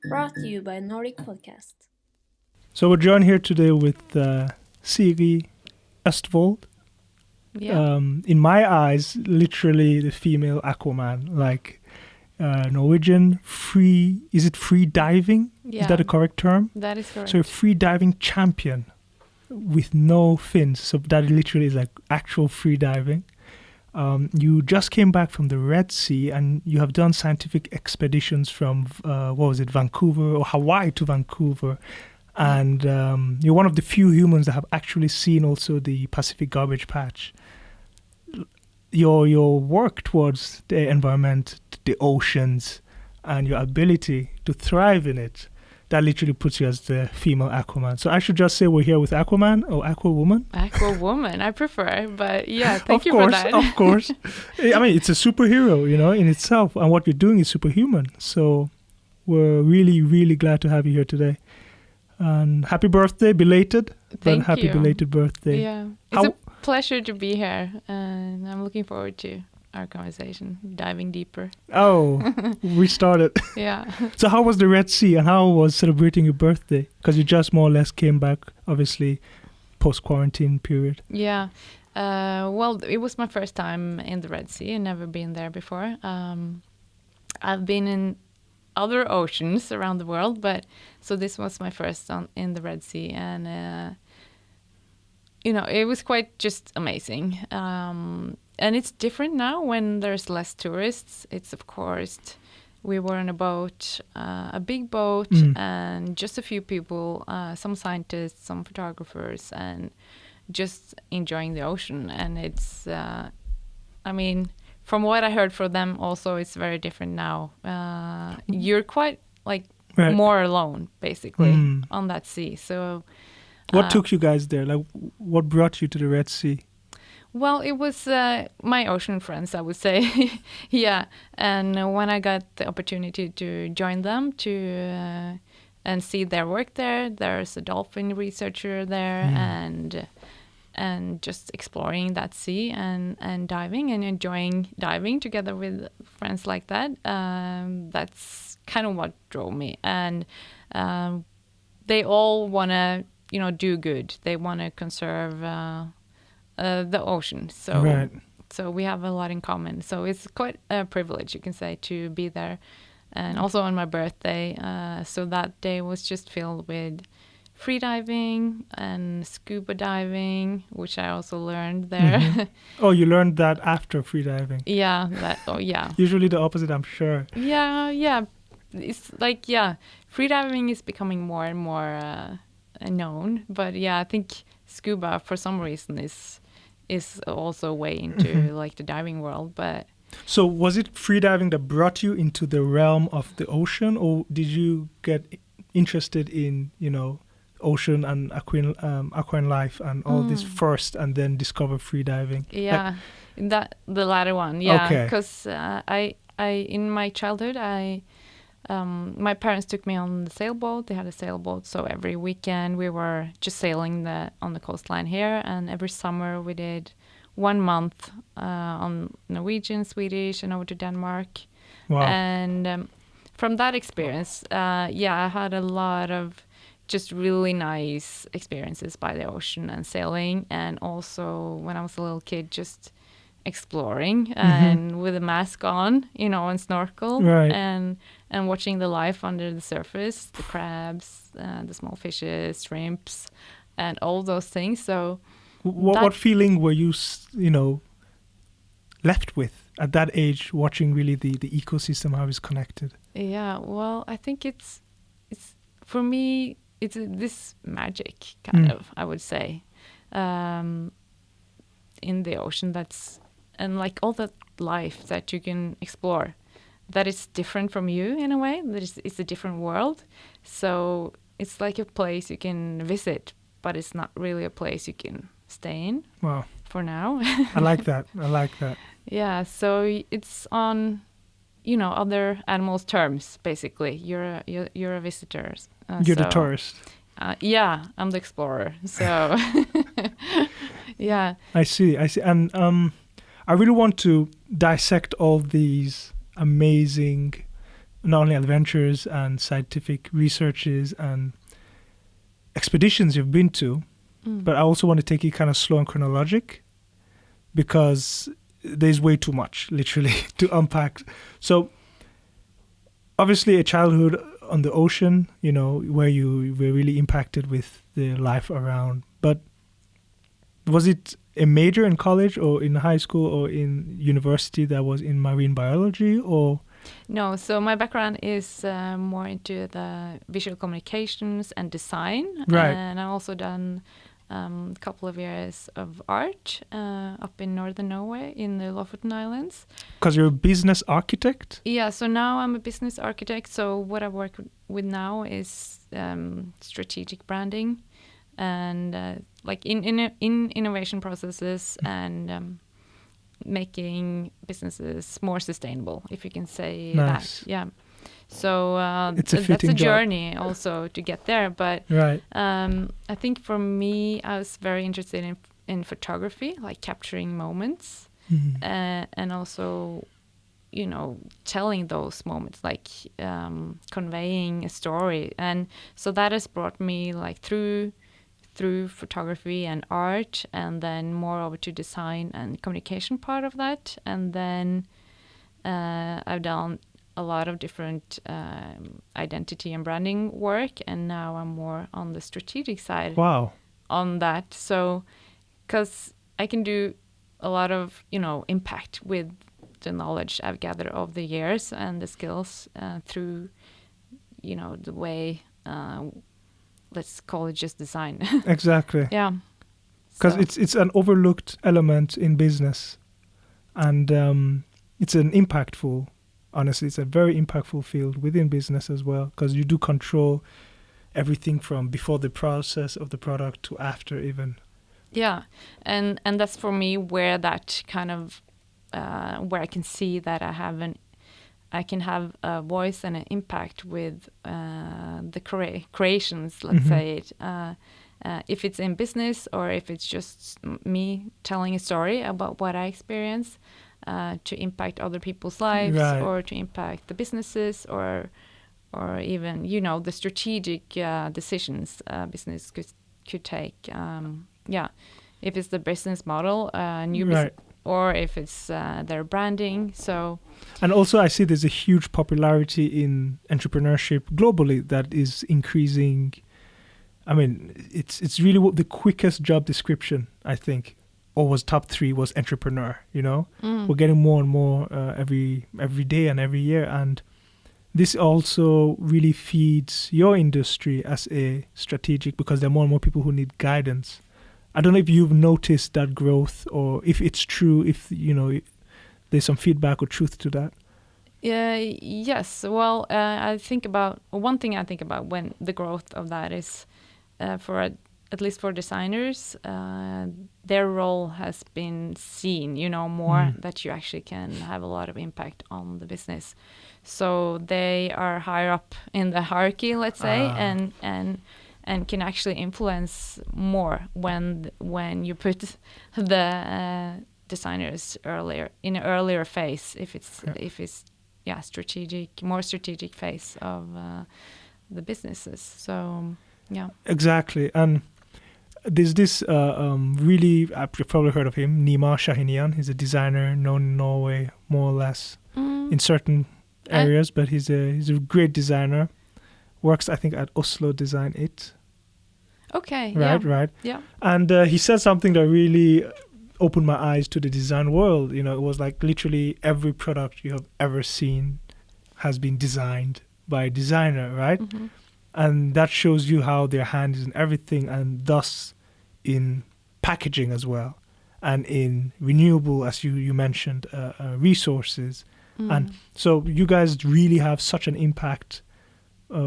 Brought to you by Nordic Podcast. So we're joined here today with Siri Østvold. Yeah. In my eyes, literally the female Aquaman, like Norwegian free. Is it free diving? Yeah. Is that a correct term? That is correct. So a free diving champion with no fins. So that literally is like actual free diving. You just came back from the Red Sea and you have done scientific expeditions from, Vancouver or Hawaii to Vancouver. And you're one of the few humans that have actually seen also the Pacific garbage patch. Your work towards the environment, the oceans, and your ability to thrive in it, that literally puts you as the female Aquaman. So I should just say we're here with Aquaman or Aquawoman. Aquawoman, I prefer, but yeah, thank you for that. Of course. I mean, it's a superhero, in itself, and what you're doing is superhuman. So we're really, really glad to have you here today. And happy birthday, belated. Thank happy you. Belated birthday. Yeah, it's a pleasure to be here, and I'm looking forward to our conversation, diving deeper. Oh, we started. Yeah. So how was the Red Sea and how was celebrating your birthday? Because you just more or less came back, obviously, post-quarantine period. Yeah. Well, it was my first time in the Red Sea. I've never been there before. I've been in other oceans around the world, but so this was my first in the Red Sea, and it was quite just amazing. And it's different now when there's less tourists. It's, of course, we were on a boat, a big boat, and just a few people, some scientists, some photographers, and just enjoying the ocean. And it's, from what I heard from them also, it's very different now. You're quite, more alone, basically, on that sea. So, what took you guys there? Like, what brought you to the Red Sea? Well, it was my ocean friends, I would say. Yeah. And when I got the opportunity to join them and see their work there's a dolphin researcher there and just exploring that sea and diving and enjoying diving together with friends like that. That's kind of what drove me. And they all want to, do good. They want to conserve the ocean. So we have a lot in common. So it's quite a privilege, you can say, to be there. And also on my birthday. So that day was just filled with free diving and scuba diving, which I also learned there. Mm-hmm. Oh, you learned that after free diving? Yeah. Usually the opposite, I'm sure. Yeah. It's like, free diving is becoming more and more known. But yeah, I think scuba, for some reason, is also a way into like the diving world. But so was it free diving that brought you into the realm of the ocean, or did you get interested in ocean and aquarium life and all this first, and then discover free diving? Yeah, the latter one. Yeah, okay. Because I in my childhood my parents took me on the sailboat. They had a sailboat, so every weekend we were just sailing on the coastline here, and every summer we did 1 month on Norwegian, Swedish, and over to Denmark. Wow. And from that experience, I had a lot of just really nice experiences by the ocean and sailing, and also when I was a little kid, just exploring and with a mask on, and snorkel, right. and watching the life under the surface, the crabs, the small fishes, shrimps, and all those things. So what feeling were you left with at that age, watching really the ecosystem, how it's connected? Yeah, well, I think it's for me, it's this magic kind of, I would say, in the ocean, and like all that life that you can explore, that is different from you in a way, that it's a different world. So it's like a place you can visit, but it's not really a place you can stay in. Wow. For now. I like that. Yeah, so it's on, other animals' terms, basically. You're a visitor. You're the tourist. Yeah, I'm the explorer. So, yeah. I see. And I really want to dissect all these amazing not only adventures and scientific researches and expeditions you've been to, but I also want to take it kind of slow and chronologic because there's way too much, literally, to unpack. So, obviously, a childhood on the ocean, where you were really impacted with the life around. But was it a major in college or in high school or in university that was in marine biology or? No, so my background is more into the visual communications and design. Right. And I've also done a couple of years of art up in northern Norway in the Lofoten Islands. Because you're a business architect? Yeah, so now I'm a business architect. So what I work with now is strategic branding and like in innovation processes and making businesses more sustainable, if you can say that. Yeah. So it's that's a journey also to get there. But right. I think for me, I was very interested in photography, like capturing moments, and also, telling those moments, like conveying a story. And so that has brought me like through photography and art, and then more over to design and communication part of that. And then I've done a lot of different identity and branding work, and now I'm more on the strategic side. Wow. On that. So, because I can do a lot of, impact with the knowledge I've gathered over the years and the skills through, the way, let's call it just design. Exactly. Yeah. Because it's an overlooked element in business, and it's honestly, it's a very impactful field within business as well, because you do control everything from before the process of the product to after even. Yeah, and that's for me where that kind of where I can see that I can have a voice and an impact with the creations, let's say it. If it's in business or if it's just me telling a story about what I experience, to impact other people's lives, right, or to impact the businesses or even, the strategic decisions business could take. If it's the business model, new business, or if it's their branding. So, and also I see there's a huge popularity in entrepreneurship globally that is increasing. I mean, it's really the quickest job description, I think, or was top 3 was entrepreneur. We're getting more and more every day and every year, and this also really feeds your industry as a strategic, because there are more and more people who need guidance. I don't know if you've noticed that growth, or if it's true, if there's some feedback or truth to that. Yes. Well, one thing I think about when the growth of that is at least for designers, their role has been seen, more that you actually can have a lot of impact on the business. So they are higher up in the hierarchy, let's say, and can actually influence more when you put the designers in an earlier phase, if it's more strategic phase of the businesses. So yeah, exactly. And there's this really, I've probably heard of him, Nima Shahinian. He's a designer known in Norway, more or less, in certain areas, but he's a great designer. Works, I think, at Oslo Design It. Okay. Right. Yeah. And he said something that really opened my eyes to the design world. It was like literally every product you have ever seen has been designed by a designer, right? Mm-hmm. And that shows you how their hand is in everything, and thus in packaging as well, and in renewable, as you mentioned, resources. And so you guys really have such an impact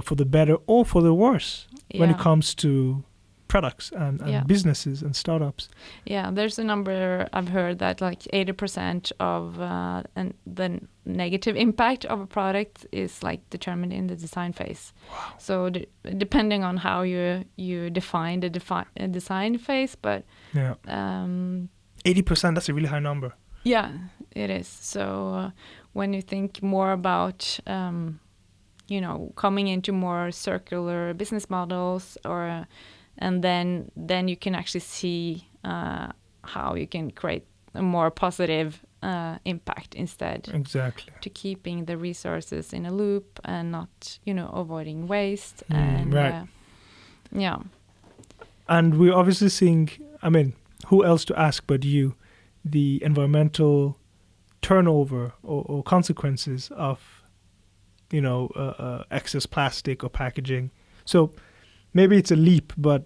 for the better or for the worse when it comes to products and businesses and startups. Yeah, there's a number I've heard that like 80% of the negative impact of a product is like determined in the design phase. Wow. So depending on how you define the design phase, but 80%, that's a really high number. Yeah, it is. So when you think more about coming into more circular business models, and then you can actually see how you can create a more positive impact instead. Exactly. To keeping the resources in a loop and not, avoiding waste. Right. Yeah. And we're obviously seeing, who else to ask but you, the environmental turnover or consequences of, excess plastic or packaging. So maybe it's a leap, but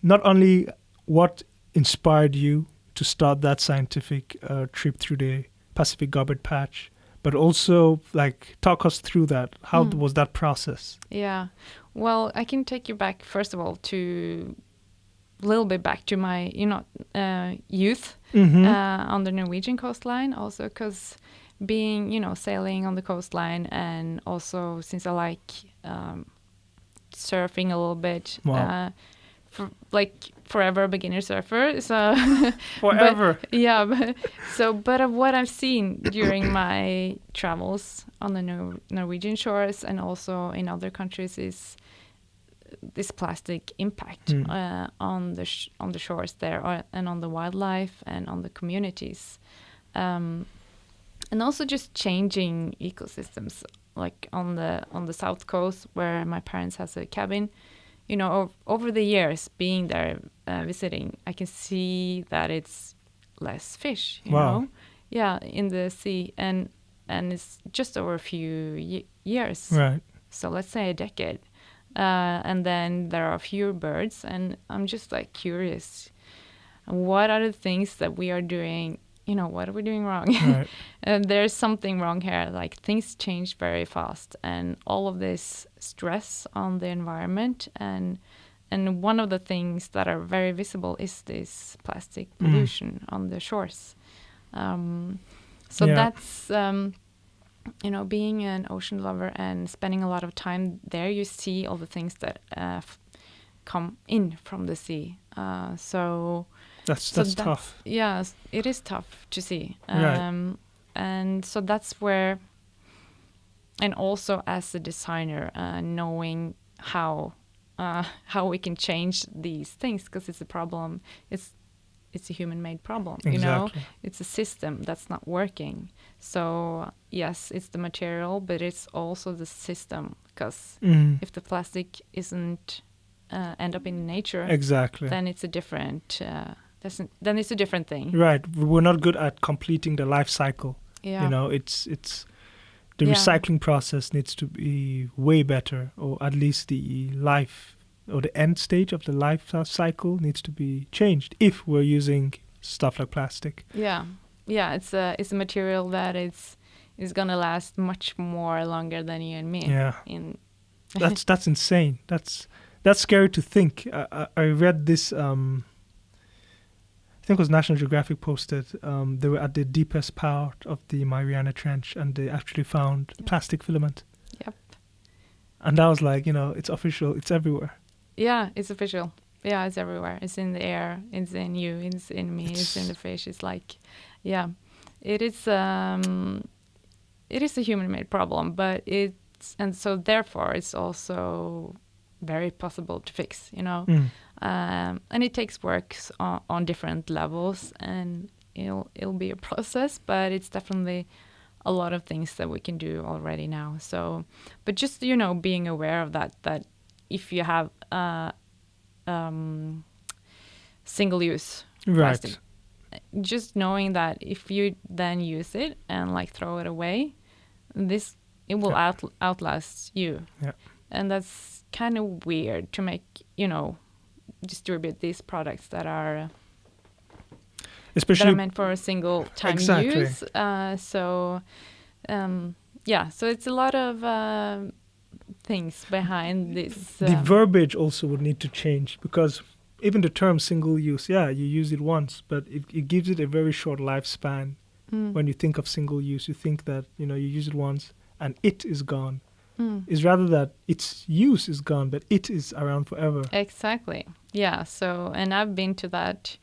not only what inspired you to start that scientific trip through the Pacific Garbage Patch, but also talk us through that. How was that process? Yeah. Well, I can take you back, first of all, to a little bit back to my, youth on the Norwegian coastline, also because being, sailing on the coastline, and also since I like surfing a little bit, Wow. Forever beginner surfer. So Forever. But of what I've seen during my travels on the Norwegian shores and also in other countries is this plastic impact on the shores there, and on the wildlife and on the communities, and also just changing ecosystems. Like on the south coast where my parents has a cabin, over the years being there visiting, I can see that it's less fish. You know, in the sea, and it's just over a few years. Right. So let's say a decade. And then there are fewer birds, and I'm just curious, what are the things that we are doing? What are we doing wrong? Right. And there's something wrong here. Things change very fast, and all of this stress on the environment, and one of the things that are very visible is this plastic pollution on the shores. That's being an ocean lover and spending a lot of time there, you see all the things that come in from the sea. That's tough. Yeah, it is tough to see. Right. And so that's where, and also as a designer, knowing how we can change these things, because it's a problem. It's a human-made problem. Exactly. It's a system that's not working. So yes, it's the material, but it's also the system, because if the plastic isn't end up in nature, exactly, then it's a different. Then it's a different thing. Right. We're not good at completing the life cycle. Yeah. It's the recycling process needs to be way better, or at least the life or the end stage of the life cycle needs to be changed if we're using stuff like plastic. Yeah. It's a material that is gonna last much more longer than you and me. Yeah. That's insane. That's scary to think. I read this. I think it was National Geographic posted. They were at the deepest part of the Mariana Trench, and they actually found plastic filament. Yep. And I was like, it's official. It's everywhere. Yeah, it's official. Yeah, it's everywhere. It's in the air. It's in you. It's in me. It's in the fish. It's it is. It is a human-made problem, but so therefore it's also very possible to fix. And it takes work on different levels, and it'll be a process, but it's definitely a lot of things that we can do already now. So, but just being aware of that if you have single-use plastic, just knowing that if you then use it and throw it away, it will outlast you. Yeah. And that's kind of weird to make distribute these products that are meant for a single time use. So it's a lot of things behind this. The verbiage also would need to change, because even the term single use, you use it once, but it gives it a very short lifespan. When you think of single use, you think that you use it once and it is gone. Is rather that its use is gone, but it is around forever. Exactly. Yeah. So, and I've been to that,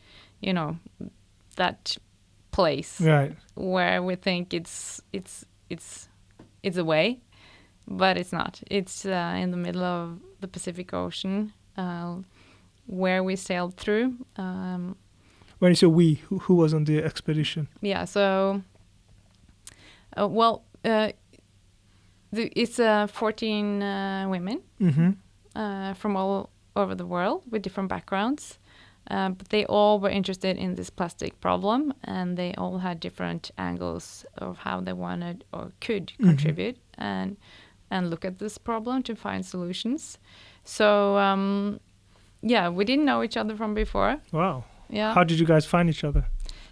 that place, right, where we think it's a way, but it's not. It's in the middle of the Pacific Ocean, where we sailed through. When you say we, who was on the expedition? Yeah, so, it's 14 women from all over the world with different backgrounds. But they all were interested in this plastic problem, and they all had different angles of how they wanted or could contribute and look at this problem to find solutions. So, we didn't know each other from before. Wow. Yeah. How did you guys find each other?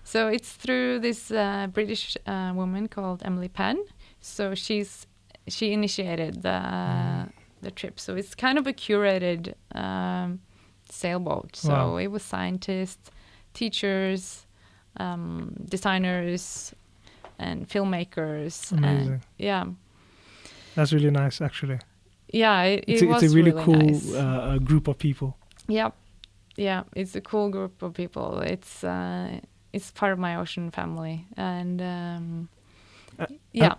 So it's through this British woman called Emily Penn. So she initiated the trip. So it's kind of a curated sailboat. So it was scientists, teachers, designers, and filmmakers. Amazing. And, that's really nice, actually. Yeah, it's a really cool nice. Group of people. Yep. Yeah, it's a cool group of people. It's part of my ocean family, and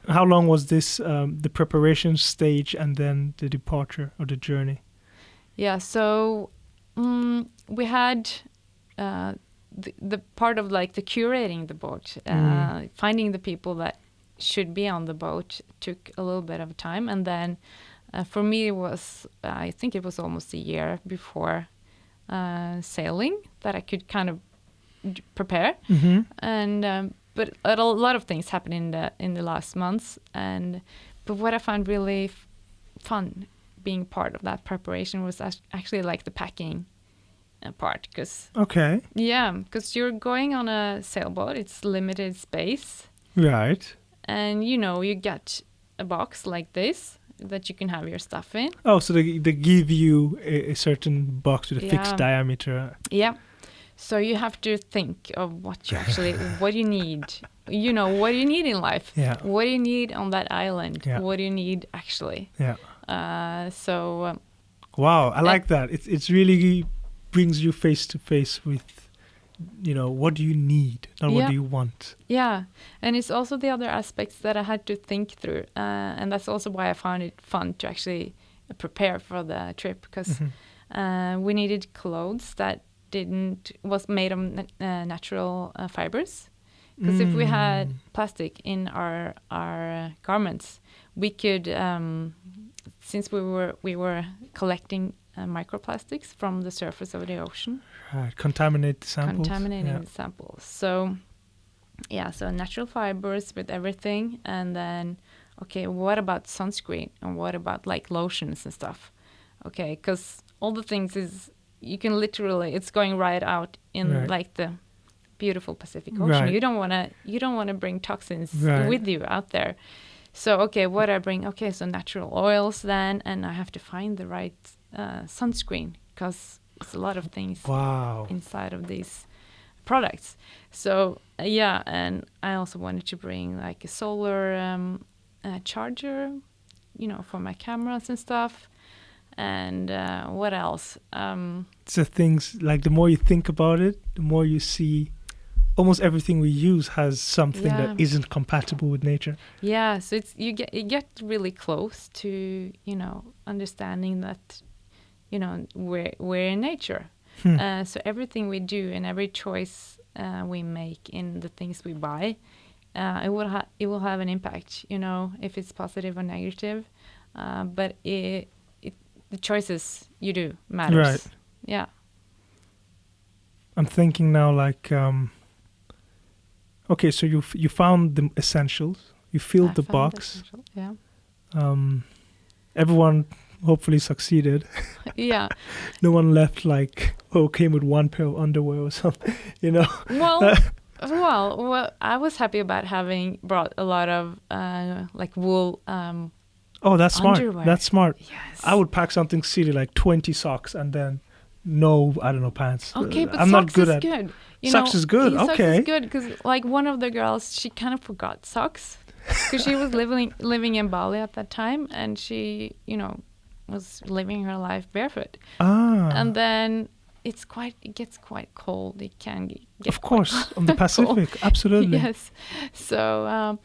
How long was this the preparation stage and then the departure or the journey? Yeah, so we had the part of like the curating the boat, finding the people that should be on the boat took a little bit of time, and then for me it was I think it was almost a year before sailing that I could kind of prepare, and but a lot of things happened in the last months, but what I found really fun being part of that preparation was actually like the packing part, because you're going on a sailboat, it's limited space, right? And you get a box like this that you can have your stuff in. Oh, so they give you a certain box with a fixed diameter. Yeah. So you have to think of what you actually, what you need. What you need in life. Yeah. What do you need on that island? Yeah. What do you need actually? Yeah. Wow, I like that. It's really brings you face to face with, what do you need, not what do you want. Yeah, and it's also the other aspects that I had to think through, and that's also why I found it fun to actually prepare for the trip, because we needed clothes that was made of natural fibers. Because if we had plastic in our garments, we could, since we were collecting microplastics from the surface of the ocean. Right, contaminating the samples. So, so natural fibers with everything, and then, what about sunscreen, and what about like lotions and stuff? Okay, because all the things you can literally, it's going right out in like the beautiful Pacific Ocean. Right. You don't want to bring toxins with you out there. So what I bring? So natural oils then, and I have to find the right sunscreen, because it's a lot of things inside of these products. So and I also wanted to bring like a solar charger, for my cameras and stuff. And what else? So things like, the more you think about it, the more you see almost everything we use has something that isn't compatible with nature. Yeah, so you get really close to understanding that we're in nature. So everything we do and every choice we make in the things we buy, it will have an impact. If it's positive or negative, but the choices you do matters. Right. Yeah. I'm thinking now, like, so you found the essentials, you filled the box. Yeah. Everyone hopefully succeeded. Yeah. No one left like, came with one pair of underwear or something, Well, I was happy about having brought a lot of like wool. That's smart. Underwear. That's smart. Yes. I would pack something silly like 20 socks and then pants. Okay, but I'm socks not good is at good. Socks is good. Socks okay. is good because like one of the girls, she kind of forgot socks because she was living in Bali at that time, and she was living her life barefoot. And then it gets quite cold. It can get of course on the Pacific. Absolutely. Yes. So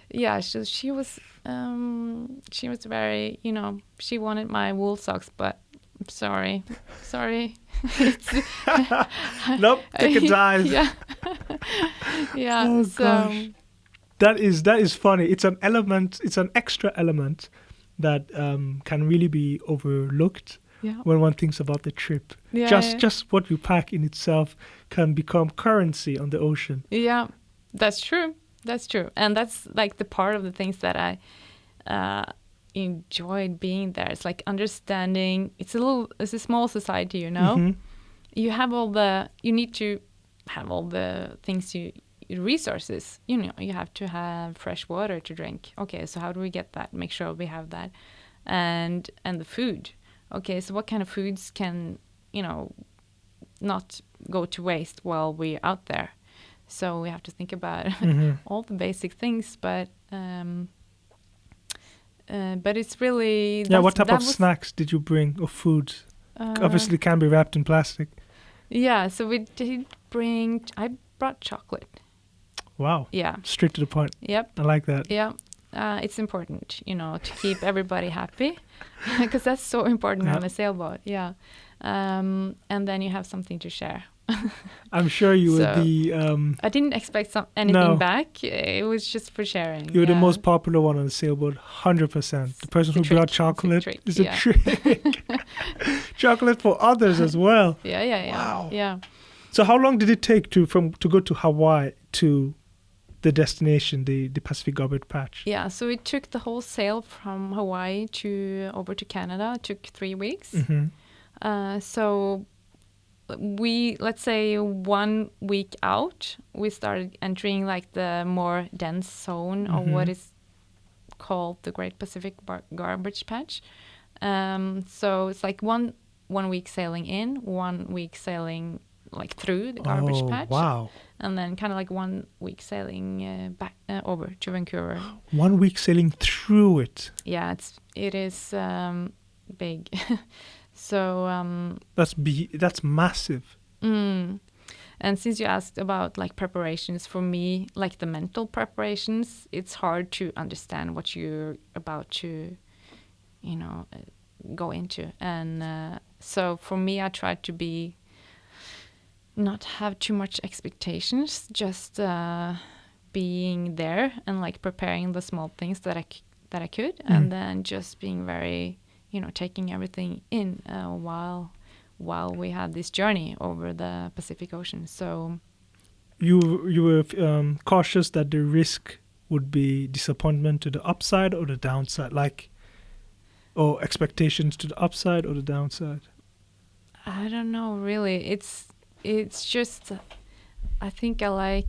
Yeah, she was very, she wanted my wool socks, but I'm sorry. Nope, take a dive. Yeah. Yeah. Oh so gosh. That is funny. It's an element. It's an extra element that can really be overlooked yeah. when one thinks about the trip. Yeah, Just what you pack in itself can become currency on the ocean. Yeah, that's true. That's true. And that's like the part of the things that I enjoyed being there. It's like understanding. It's a small society, Mm-hmm. You need to have all the things resources. You have to have fresh water to drink. Okay, so how do we get that? Make sure we have that. And the food. Okay, so what kind of foods can, not go to waste while we're out there? So we have to think about all the basic things, but it's really... Yeah, what type of snacks did you bring, or food? Obviously can be wrapped in plastic. Yeah, so we did I brought chocolate. Wow. Yeah. Straight to the point. Yep. I like that. Yeah. It's important, to keep everybody happy, because that's so important on a sailboat. Yeah. And then you have something to share. I'm sure you were the... I didn't expect anything back. It was just for sharing. You were the most popular one on the sailboat, 100%. The person who brought chocolate is a trick. Chocolate for others as well. Yeah. Wow. Yeah. So how long did it take to go to Hawaii to the destination, the Pacific Garbage Patch? Yeah, so it took the whole sail from Hawaii over to Canada. It took 3 weeks. Mm-hmm. So let's say 1 week out, we started entering like the more dense zone of what is called the Great Pacific Garbage Patch. So it's like one week sailing in, 1 week sailing like through the garbage patch. Wow. And then kind of like 1 week sailing back over to Vancouver. 1 week sailing through it. Yeah, it is big. So that's massive. And since you asked about like preparations, for me, like the mental preparations, it's hard to understand what you're about to, go into. And so for me, I tried to not have too much expectations, just being there and like preparing the small things that I could, and then just being very, taking everything in while we had this journey over the Pacific Ocean. So you were cautious that the risk would be disappointment to the upside or the downside, or expectations to the upside or the downside. I don't know, really. It's just, I think I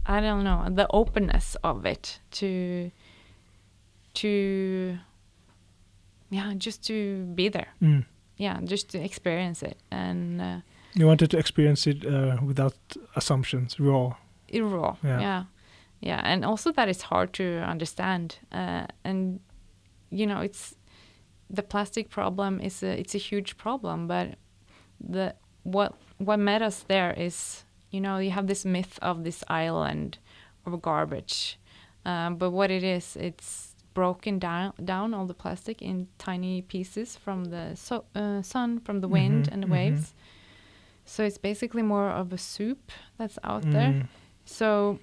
don't know, the openness of it to just to be there. Yeah, just to experience it. And you wanted to experience it without assumptions, raw. Raw, yeah. And also that it's hard to understand. And, it's the plastic problem it's a huge problem, but what met us there is, you have this myth of this island of garbage. But what it is, it's broken down all the plastic in tiny pieces from the sun, from the wind and the waves. So it's basically more of a soup that's out there. So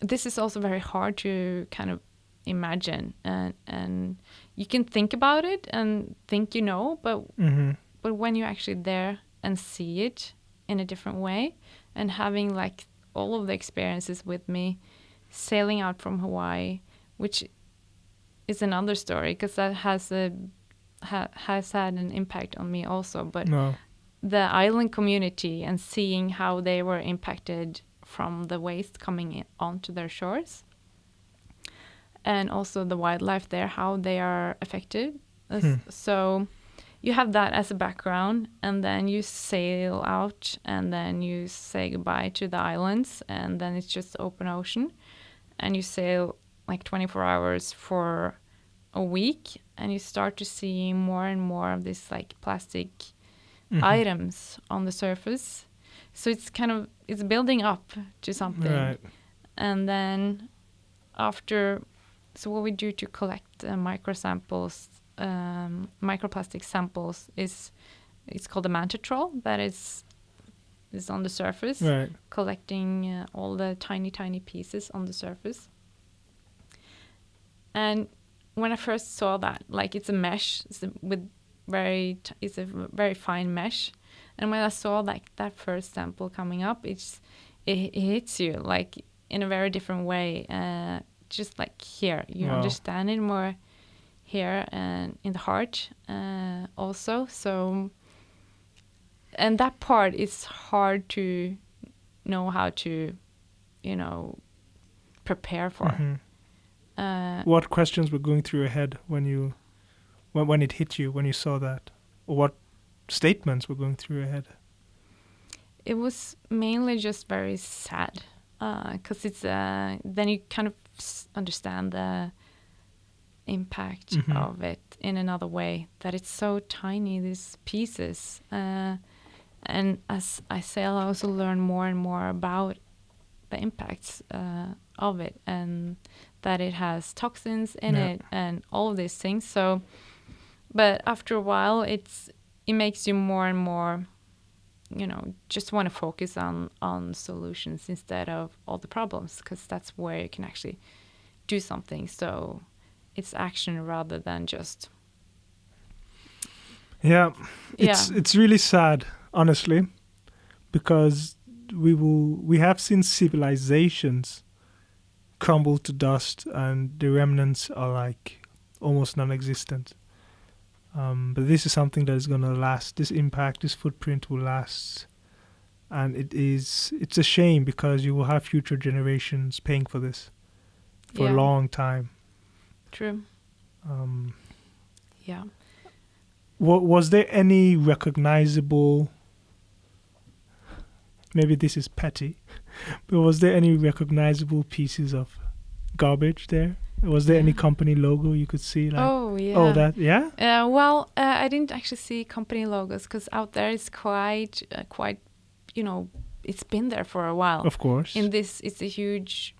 this is also very hard to kind of imagine, and you can think about it and think but when you're actually there and see it in a different way, and having like all of the experiences with me sailing out from Hawaii, which is another story, because that has had an impact on me also. But the island community, and seeing how they were impacted from the waste coming onto their shores, and also the wildlife there, how they are affected. So you have that as a background, and then you sail out, and then you say goodbye to the islands, and then it's just open ocean, and you sail like 24 hours for a week, and you start to see more and more of this like plastic items on the surface. So it's building up to something. Right. And then so what we do to collect microplastic samples it's called a mantitrol that is on the surface, Right. collecting all the tiny pieces on the surface. And when I first saw that, like it's a mesh, it's a very fine mesh. And when I saw like that first sample coming up, it hits you like in a very different way. Just like here, you Wow. understand it more here and in the heart also. So, and that part is hard to know how to, prepare for. Mhm. What questions were going through your head when it hit you, when you saw that? Or what statements were going through your head? It was mainly just very sad, because it's then you kind of understand the impact of it in another way, that it's so tiny, these pieces. And as I sail, I also learn more and more about the impacts of it, and that it has toxins in it and all of these things. So, but after a while, it makes you more and more, just want to focus on solutions instead of all the problems, because that's where you can actually do something. So it's action rather than just... Yeah, it's really sad, honestly, because we have seen civilizations crumble to dust and the remnants are like almost non-existent. But this is something that is going to last. This impact, this footprint will last. And it's a shame because you will have future generations paying for this for a long time. True. Yeah. Was there any recognizable, maybe this is petty, but was there any recognizable pieces of garbage there? Was there any company logo you could see? Like, oh, yeah. Oh, that, yeah? Well, I didn't actually see company logos because out there it's quite, it's been there for a while. Of course. In this, it's a huge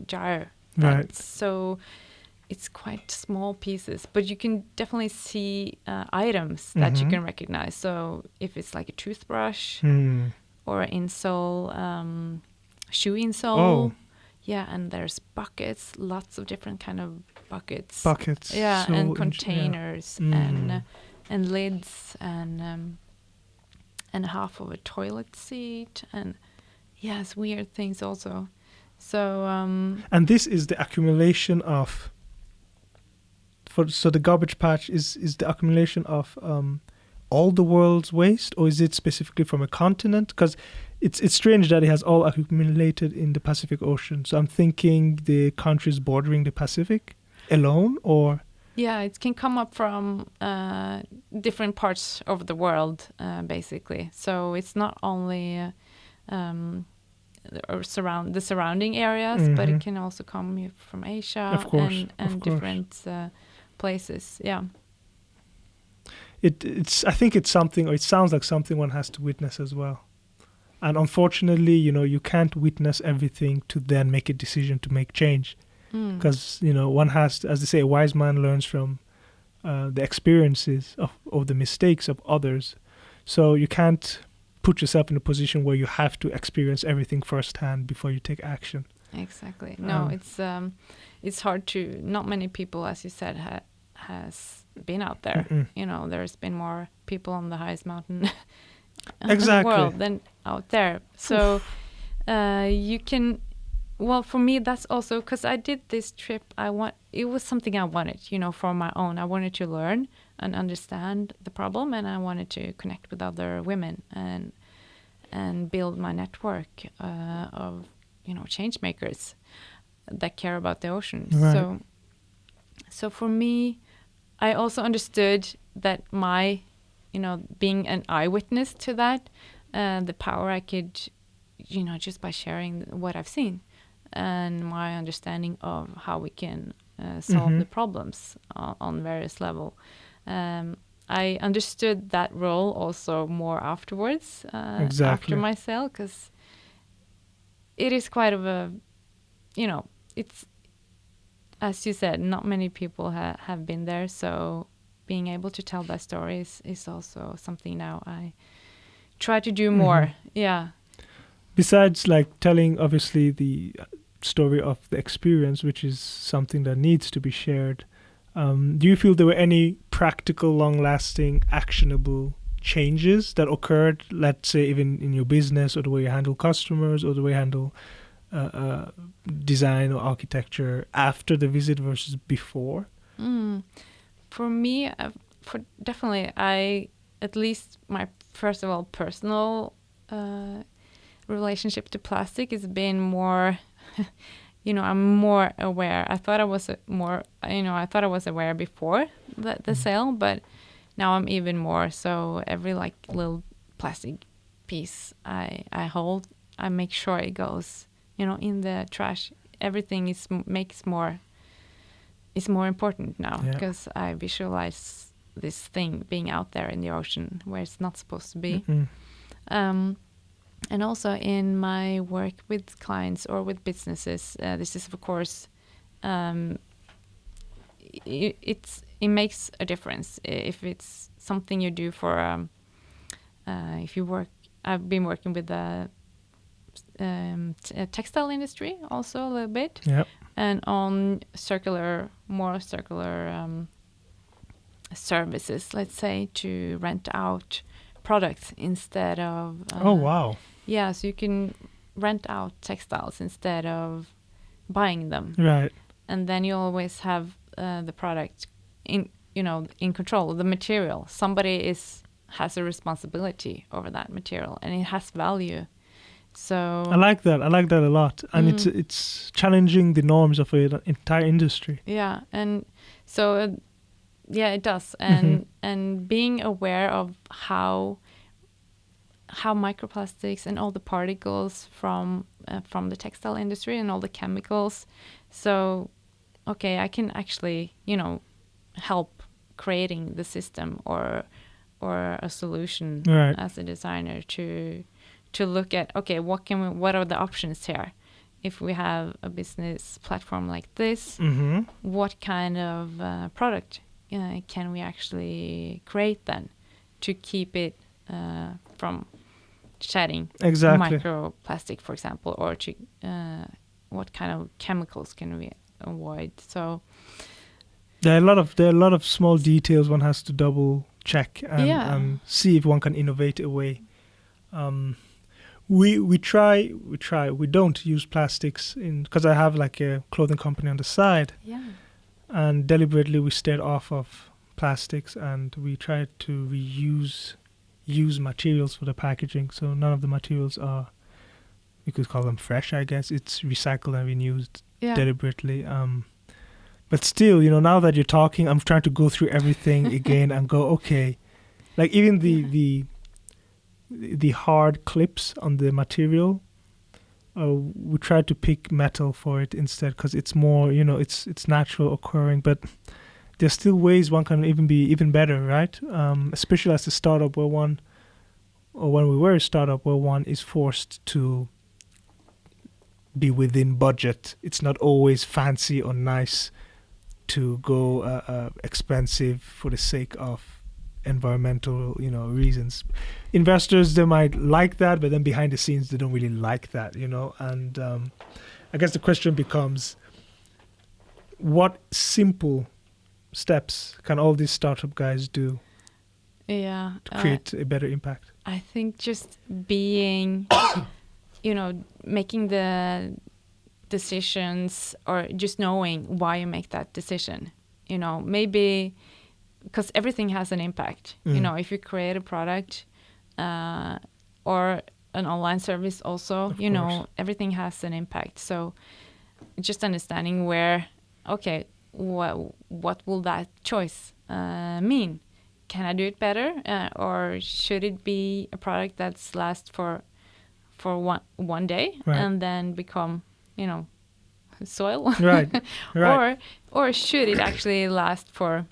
gyre. Right. So it's quite small pieces, but you can definitely see items that you can recognize. So if it's like a toothbrush or an insole, shoe insole. Oh. Yeah, and there's buckets, lots of different kind of buckets. Buckets. Yeah, so and containers and lids and half of a toilet seat and yes, weird things also. So and this is the accumulation of. So the garbage patch is the accumulation of all the world's waste, or is it specifically from a continent? Because it's strange that it has all accumulated in the Pacific Ocean. So I'm thinking the countries bordering the Pacific alone, or... Yeah, it can come up from different parts of the world, basically. So it's not only the surrounding areas, but it can also come from Asia of course, and different places. Yeah. I think it's something, or it sounds like something one has to witness as well. And unfortunately, you can't witness everything to then make a decision to make change. Because, one has to, as they say, a wise man learns from the experiences of the mistakes of others. So you can't put yourself in a position where you have to experience everything firsthand before you take action. Exactly. No, it's hard to, not many people, as you said, has been out there. There's been more people on the highest mountain in the world than out there. So you can, well, for me, that's also because I did this trip. It was something I wanted, for my own. I wanted to learn and understand the problem, and I wanted to connect with other women and build my network of, change makers that care about the ocean. Right. So for me, I also understood that my, being an eyewitness to that, the power I could, just by sharing what I've seen and my understanding of how we can solve the problems on various levels. I understood that role also more afterwards, after my sail, because it is quite of a, it's as you said, not many people have been there, so being able to tell that story is also something now I try to do more. Yeah. Besides like telling obviously the story of the experience, which is something that needs to be shared, do you feel there were any practical, long-lasting, actionable changes that occurred, let's say even in your business or the way you handle customers or the way you handle design or architecture after the visit versus before? For me, definitely, at least my first of all personal relationship to plastic has been more, I'm more aware. I thought I was aware before the sale, but now I'm even more. So every like little plastic piece I hold, I make sure it goes, in the trash. Everything is more important now because I visualize this thing being out there in the ocean where it's not supposed to be. And also in my work with clients or with businesses, this is of course, it makes a difference if it's something you do for. If you work, I've been working with the textile industry also a little bit, and on more circular services, let's say, to rent out products instead of so you can rent out textiles instead of buying them, right? And then you always have the product in control of the material. Somebody has a responsibility over that material, and it has value. So I like that a lot, and it's challenging the norms of an entire industry. Yeah, and so it does, and being aware of how microplastics and all the particles from the textile industry and all the chemicals. So, okay, I can actually help creating the system or a solution as a designer to look at, okay, what are the options here? If we have a business platform like this, what kind of product can we actually create then to keep it from shedding microplastic, for example, or to what kind of chemicals can we avoid? So there are a lot of small details one has to double check and see if one can innovate a way. We try. We don't use plastics because I have like a clothing company on the side. Yeah. And deliberately we stayed off of plastics, and we tried to use materials for the packaging. So none of the materials are, you could call them fresh, I guess. It's recycled and reused deliberately. But still, now that you're talking, I'm trying to go through everything again and go, okay, like even the hard clips on the material, we tried to pick metal for it instead because it's more, it's natural occurring. But there's still ways one can even be even better, right? Especially as a startup when we were a startup where one is forced to be within budget. It's not always fancy or nice to go expensive for the sake of environmental, reasons. Investors, they might like that, but then behind the scenes, they don't really like that, And I guess the question becomes, what simple steps can all these startup guys do to create a better impact? I think just being, making the decisions or just knowing why you make that decision, maybe because everything has an impact. If you create a product or an online service also, everything has an impact. So just understanding where, okay, what will that choice mean? Can I do it better, or should it be a product that's last for one day and then become, soil? Right. Or should it actually last for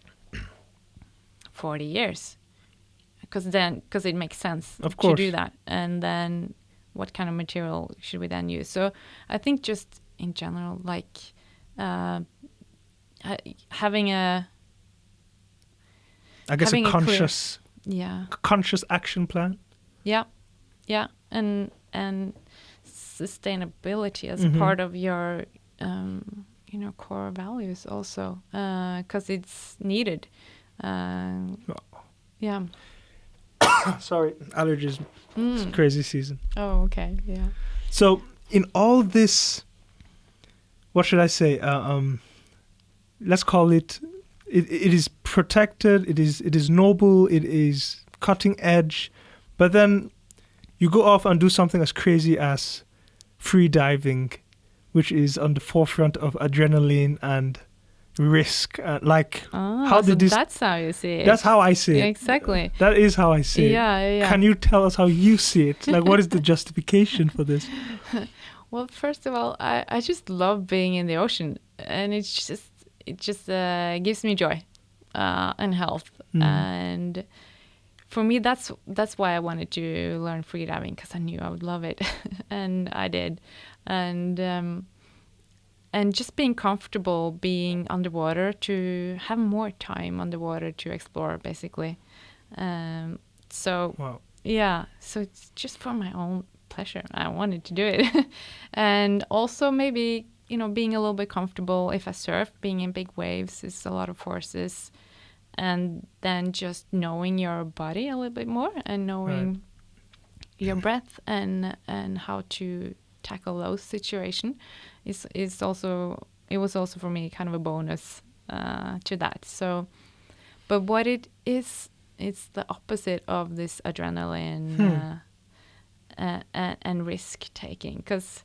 40 years? Because it makes sense to do that. And then what kind of material should we then use? So I think just in general, like having a I guess having a a clear- conscious conscious action plan. Yeah, and sustainability as Mhm. a part of your core values also, because it's needed. Yeah. Sorry, allergies. It's a crazy season. Oh, okay. Yeah. So in all this, what should I say? Let's call it. It is protected. It is noble. It is cutting edge. But then you go off and do something as crazy as free diving, which is on the forefront of adrenaline and risk. How so did this? that's how you see it. That's how I see it. Exactly. That is how I see it. Yeah. Can you tell us how you see it? Like, what is the justification for this? Well, first of all, I just love being in the ocean, and it just gives me joy and health. And for me, that's why I wanted to learn freediving, because I knew I would love it, and I did. And just being comfortable being underwater, to have more time underwater to explore, basically. Wow. Yeah, so it's just for my own pleasure. I wanted to do it. And also maybe, being a little bit comfortable if I surf, being in big waves is a lot of forces. And then just knowing your body a little bit more, and knowing your breath and how to tackle those situations is also, it was also for me kind of a bonus to that. So, but what it is, it's the opposite of this adrenaline and risk taking, because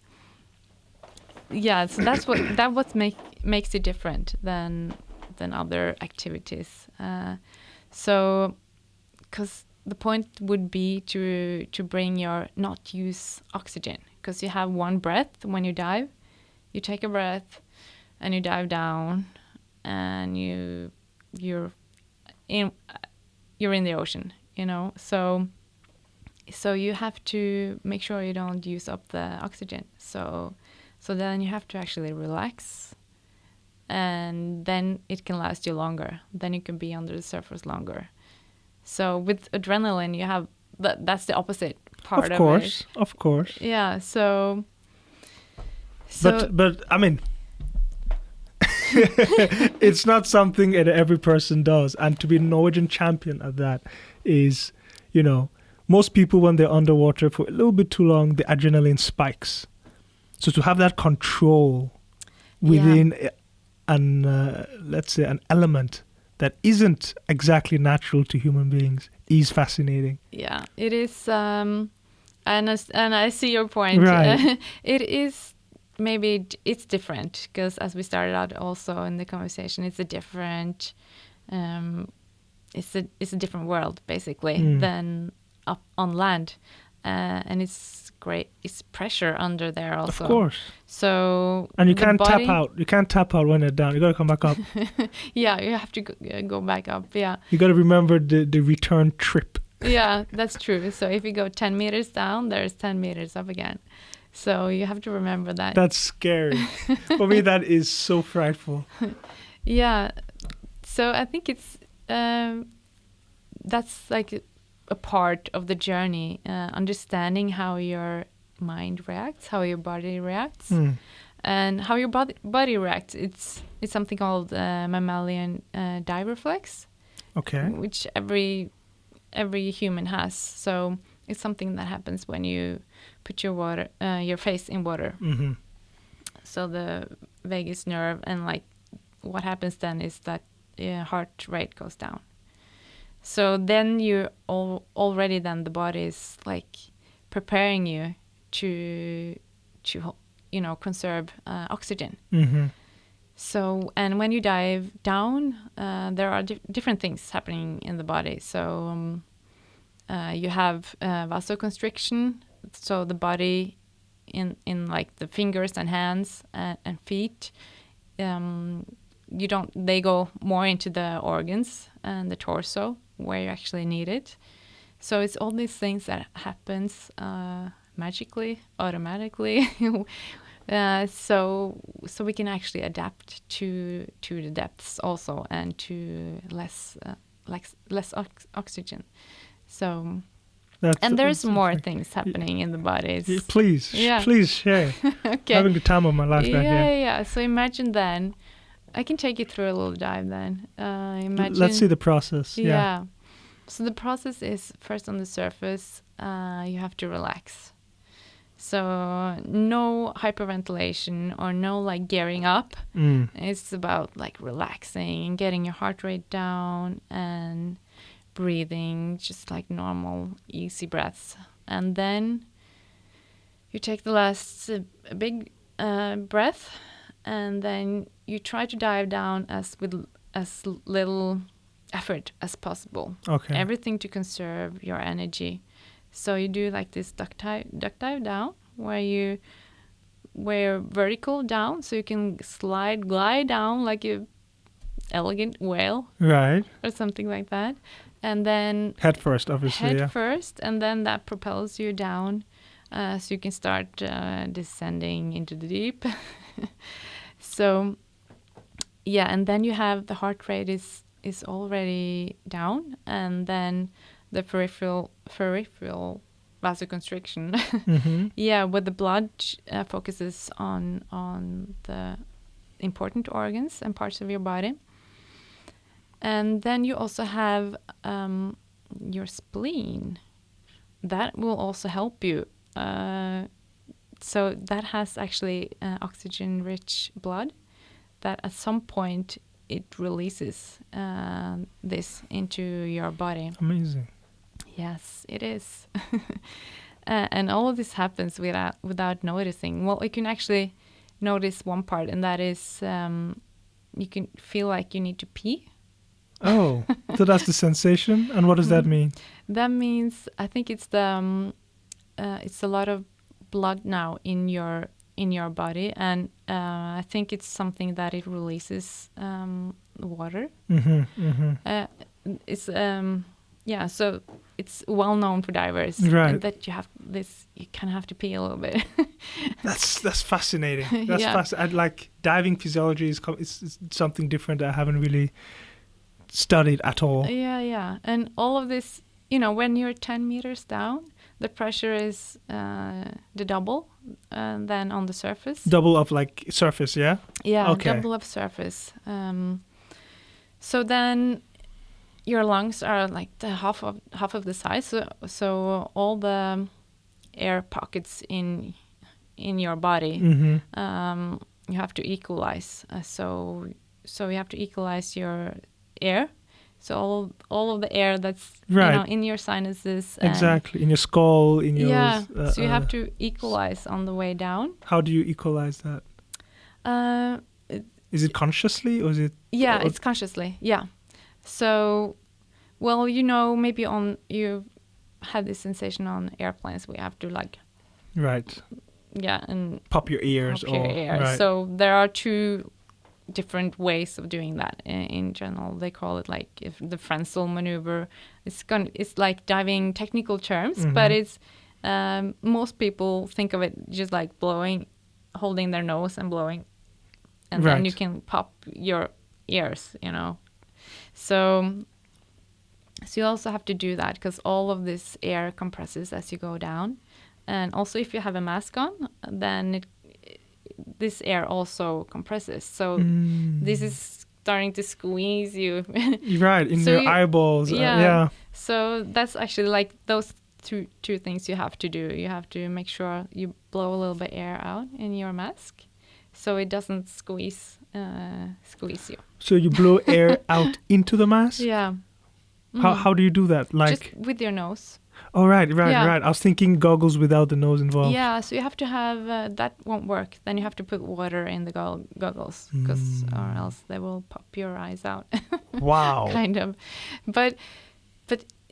so that's what makes it different than other activities. So, because the point would be to not use oxygen, because you have one breath when you dive. You take a breath and you dive down, and you're in the ocean, So you have to make sure you don't use up the oxygen. So then you have to actually relax, and then it can last you longer. Then you can be under the surface longer. So with adrenaline, you have that's the opposite part of it. Of course. Yeah. So. But I mean, it's not something that every person does, and to be a Norwegian champion at that is, most people, when they're underwater for a little bit too long, the adrenaline spikes. So to have that control within let's say an element that isn't exactly natural to human beings is fascinating. Yeah, it is, and I see your point. Right. It is. Maybe it's different, because as we started out also in the conversation, it's a different, it's a different world basically than up on land, and it's great. It's pressure under there also. Of course. So and you can't tap out. You can't tap out when you're down. You got to come back up. Yeah, you have to go back up. Yeah. You got to remember the return trip. Yeah, that's true. So if you go 10 meters down, there's 10 meters up again. So you have to remember that. That's scary. For me, that is so frightful. Yeah. So I think it's that's like a part of the journey, understanding how your mind reacts, how your body reacts, and how your body reacts. It's something called Mammalian dive reflex. Okay. Which every human has. So it's something that happens when you put your face in water. Mm-hmm. So the vagus nerve, and like what happens then is that heart rate goes down. So then you already then the body is like preparing you to conserve oxygen. Mm-hmm. So, and when you dive down, there are different things happening in the body. So you have vasoconstriction. So the body in like the fingers and hands and feet, they go more into the organs and the torso where you actually need it. So it's all these things that happens magically, automatically, So we can actually adapt to the depths also, and to less oxygen. So and there's more things happening in the body. Please share. Okay. Having the time of my life back here. Yeah. So imagine then, I can take you through a little dive then. Imagine. Let's see the process. Yeah. So the process is, first on the surface, you have to relax. So no hyperventilation or no like gearing up. It's about like relaxing and getting your heart rate down and breathing just like normal, easy breaths. And then you take the last big breath, and then you try to dive down with as little effort as possible. Okay. Everything to conserve your energy. So you do like this duck dive down, where vertical down, so you can glide down like a elegant whale, right, or something like that, and then head first, obviously. Head first, and then that propels you down, so you can start descending into the deep. So, yeah, and then you have the heart rate is already down, and then the peripheral vasoconstriction. Yeah, where the blood focuses on the important organs and parts of your body. And then you also have your spleen. That will also help you. So that has actually oxygen-rich blood that at some point it releases this into your body. Amazing. Yes, it is. And all of this happens without noticing. Well, you can actually notice one part, and that is you can feel like you need to pee. Oh, so that's the sensation. And what does that mean? That means, I think it's it's a lot of blood now in your body, and I think it's something that it releases water. It's yeah, so it's well known for divers, right, that you kind of have to pee a little bit. That's fascinating. That's yeah. I'd like diving physiology is it's something different that I haven't really studied at all. Yeah, and all of this, when you're 10 meters down, the pressure is the double than on the surface. Double of like surface, yeah? Yeah, okay. Double of surface. So then your lungs are like the half of the size. So all the air pockets in your body, you have to equalize. So you have to equalize your air. So all of the air that's right. In your sinuses. Exactly, in your skull, in your... Yeah, so you have to equalize on the way down. How do you equalize that? Is it consciously, or is it... Yeah, it's consciously, yeah. So, well, maybe you've had this sensation on airplanes where you have to like... Right. Yeah, and... Pop your ears. Right. So there are two different ways of doing that in general. They call it like the Frenzel maneuver. It's like diving technical terms, but it's most people think of it just like blowing, holding their nose and blowing, and then you can pop your ears, So you also have to do that because all of this air compresses as you go down, and also if you have a mask on, then this air also compresses. So this is starting to squeeze you. Right, in your eyeballs. Yeah. So that's actually like those two things you have to do. You have to make sure you blow a little bit air out in your mask so it doesn't squeeze you. So you blow air out into the mask? Yeah. How do you do that? Like just with your nose. Oh, right. I was thinking goggles without the nose involved. Yeah, so you have to have, that won't work. Then you have to put water in the goggles, or else they will pop your eyes out. Wow. Kind of. But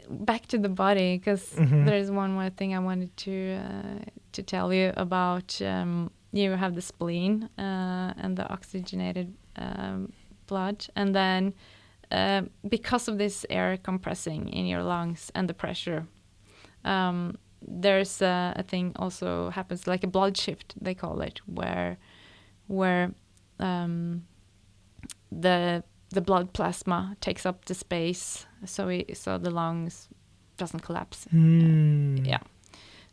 back to the body, because there's one more thing I wanted to tell you about. You have the spleen and the oxygenated blood, and then because of this air compressing in your lungs and the pressure, there's a thing also happens, like a blood shift, they call it, where the blood plasma takes up the space, so the lungs doesn't collapse. Yeah.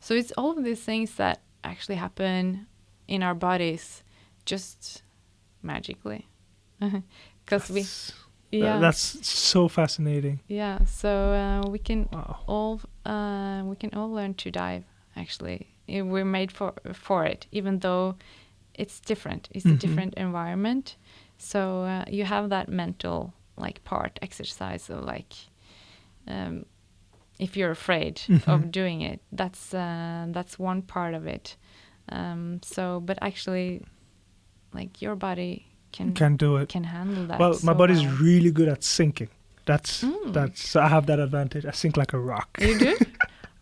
So it's all of these things that actually happen in our bodies just magically. Because that's so fascinating. Yeah, so we can Wow. all learn to dive. Actually, we're made for it, even though it's different. It's a different environment. So you have that mental like part exercise of like, if you're afraid of doing it, that's one part of it. So, but actually, like your body Can do it. can handle that. Well, so my body's well. really good at sinking. That's so I have that advantage. I sink like a rock. You do?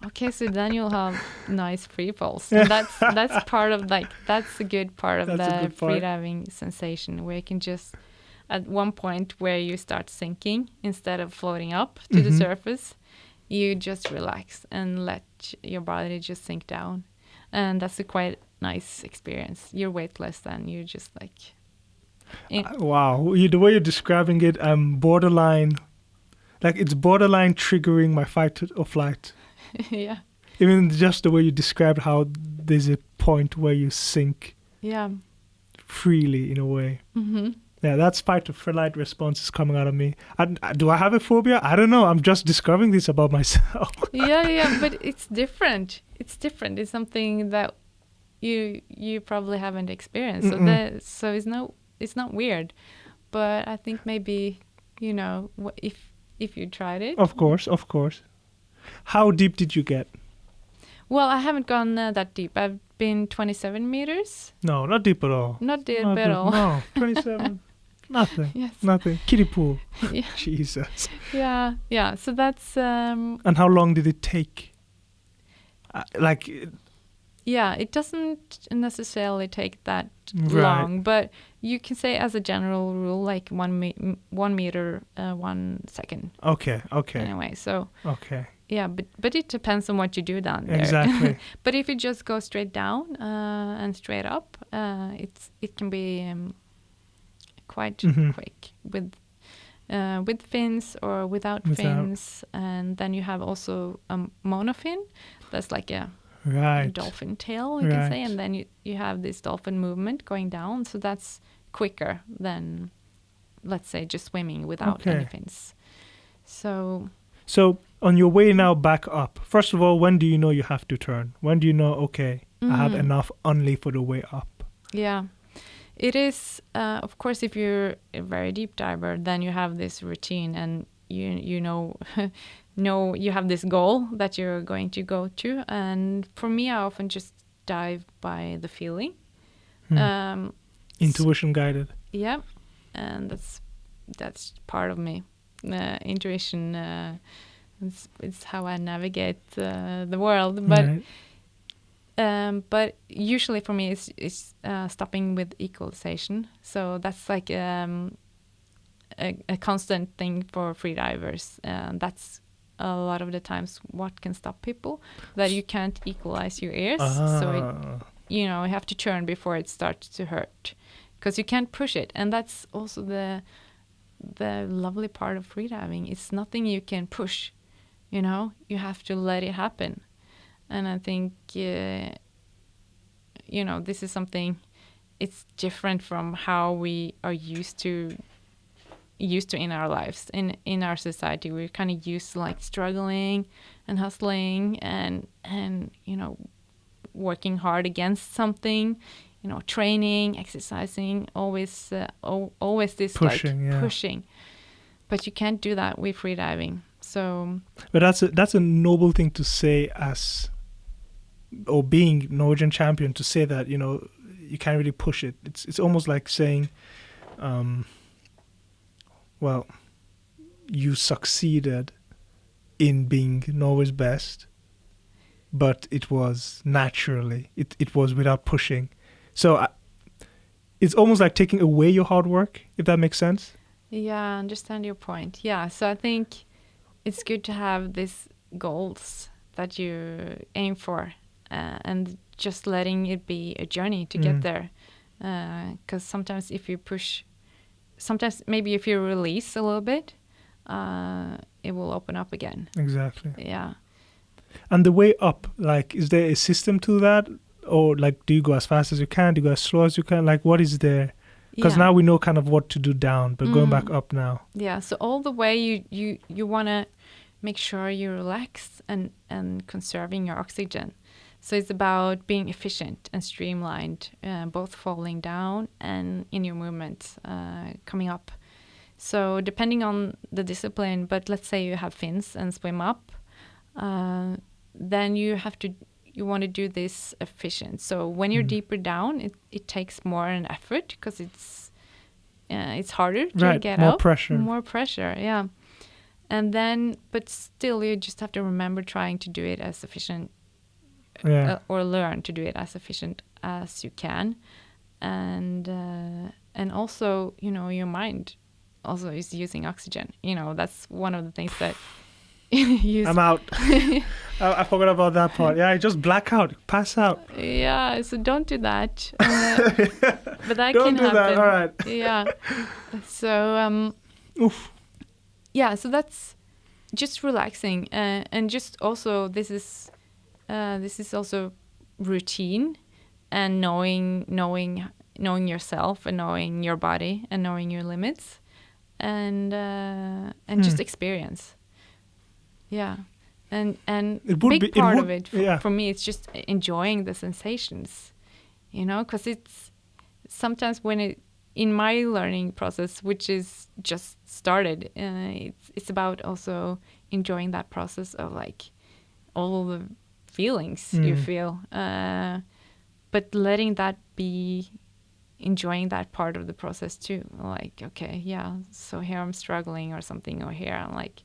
Okay, so then you'll have nice free falls. And that's part of like that's a good part of That's a the good part. freediving sensation, where you can just at one point where you start sinking instead of floating up to the surface, you just relax and let your body just sink down, and that's a quite nice experience. You're weightless, then you're just like. Wow, the way you're describing it, borderline, like it's borderline triggering my fight or flight. Yeah. Even just the way you described how there's a point where you sink Yeah. freely in a way. Mm-hmm. Yeah, that's fight or flight response is coming out of me. Do I have a phobia? I don't know. I'm just discovering this about myself. Yeah, but it's different. It's different. It's something that you probably haven't experienced. So it's not weird. But I think maybe, if you tried it. Of course. How deep did you get? Well, I haven't gone that deep. I've been 27 meters. No, not deep at all. Not deep at all. No, 27. Nothing. Yes. Nothing. Kiddie pool. Yeah. Jesus. Yeah. So that's. And how long did it take? Yeah, it doesn't necessarily take that Right. long, but you can say as a general rule, like 1 meter, 1 second. Okay. Anyway, so Okay. yeah, but it depends on what you do down there. Exactly. But if you just go straight down and straight up, it can be quite quick with fins or without fins, and then you have also a monofin. That's like a Right. dolphin tail, you can say, Right. and then you have this dolphin movement going down, so that's quicker than, let's say, just swimming without any fins. So on your way now back up, first of all, when do you know you have to turn? When do you know, okay, I have enough only for the way up? Yeah, it is, of course, if you're a very deep diver, then you have this routine, and you know you have this goal that you're going to go to. And for me, I often just dive by the feeling. Intuition guided. Yeah, and that's part of me. Intuition, it's how I navigate the world. But but usually for me, it's stopping with equalization. So that's like a constant thing for freedivers. That's a lot of the times what can stop people, that you can't equalize your ears. So you have to turn before it starts to hurt, because you can't push it. And that's also the lovely part of freediving. It's nothing you can push, you have to let it happen. And I think this is something, it's different from how we are used to in our lives. In our society, we're kind of used to like struggling and hustling and working hard against something, training, exercising, always this pushing. But you can't do that with freediving. So, but that's a noble thing to say, or being Norwegian champion, to say that you can't really push it. It's almost like saying, well, you succeeded in being Norway's best, but it was naturally. It was without pushing. So it's almost like taking away your hard work, if that makes sense. Yeah, I understand your point. Yeah, so I think it's good to have these goals that you aim for, and just letting it be a journey to get there. Because sometimes if you push, sometimes maybe if you release a little bit, it will open up again. Exactly. Yeah. And the way up, like, is there a system to that? Or, like, do you go as fast as you can? Do you go as slow as you can? Like, what is there? Because now we know kind of what to do down, but going back up now. Yeah, so all the way you want to make sure you relax and conserving your oxygen. So it's about being efficient and streamlined, both falling down and in your movements coming up. So depending on the discipline, but let's say you have fins and swim up, then you want to do this efficient. So when you're deeper down, it takes more an effort because it's harder to get up. More pressure, yeah. And then, but still, you just have to remember trying to do it as efficient, or learn to do it as efficient as you can, and also, your mind also is using oxygen. That's one of the things that. I'm out. I forgot about that part. Yeah, I just black out, pass out. Yeah, so don't do that. But that don't can do happen. That. All right. Yeah. So oof. Yeah, so that's just relaxing, and just also this is also routine, and knowing yourself and knowing your body and knowing your limits, and just experience. Yeah, and big part of it for me, it's just enjoying the sensations, because it's sometimes when in my learning process, which is just started, it's about also enjoying that process of like all the feelings you feel, but letting that be, enjoying that part of the process too. Like, okay, yeah, so here I'm struggling or something, or here I'm like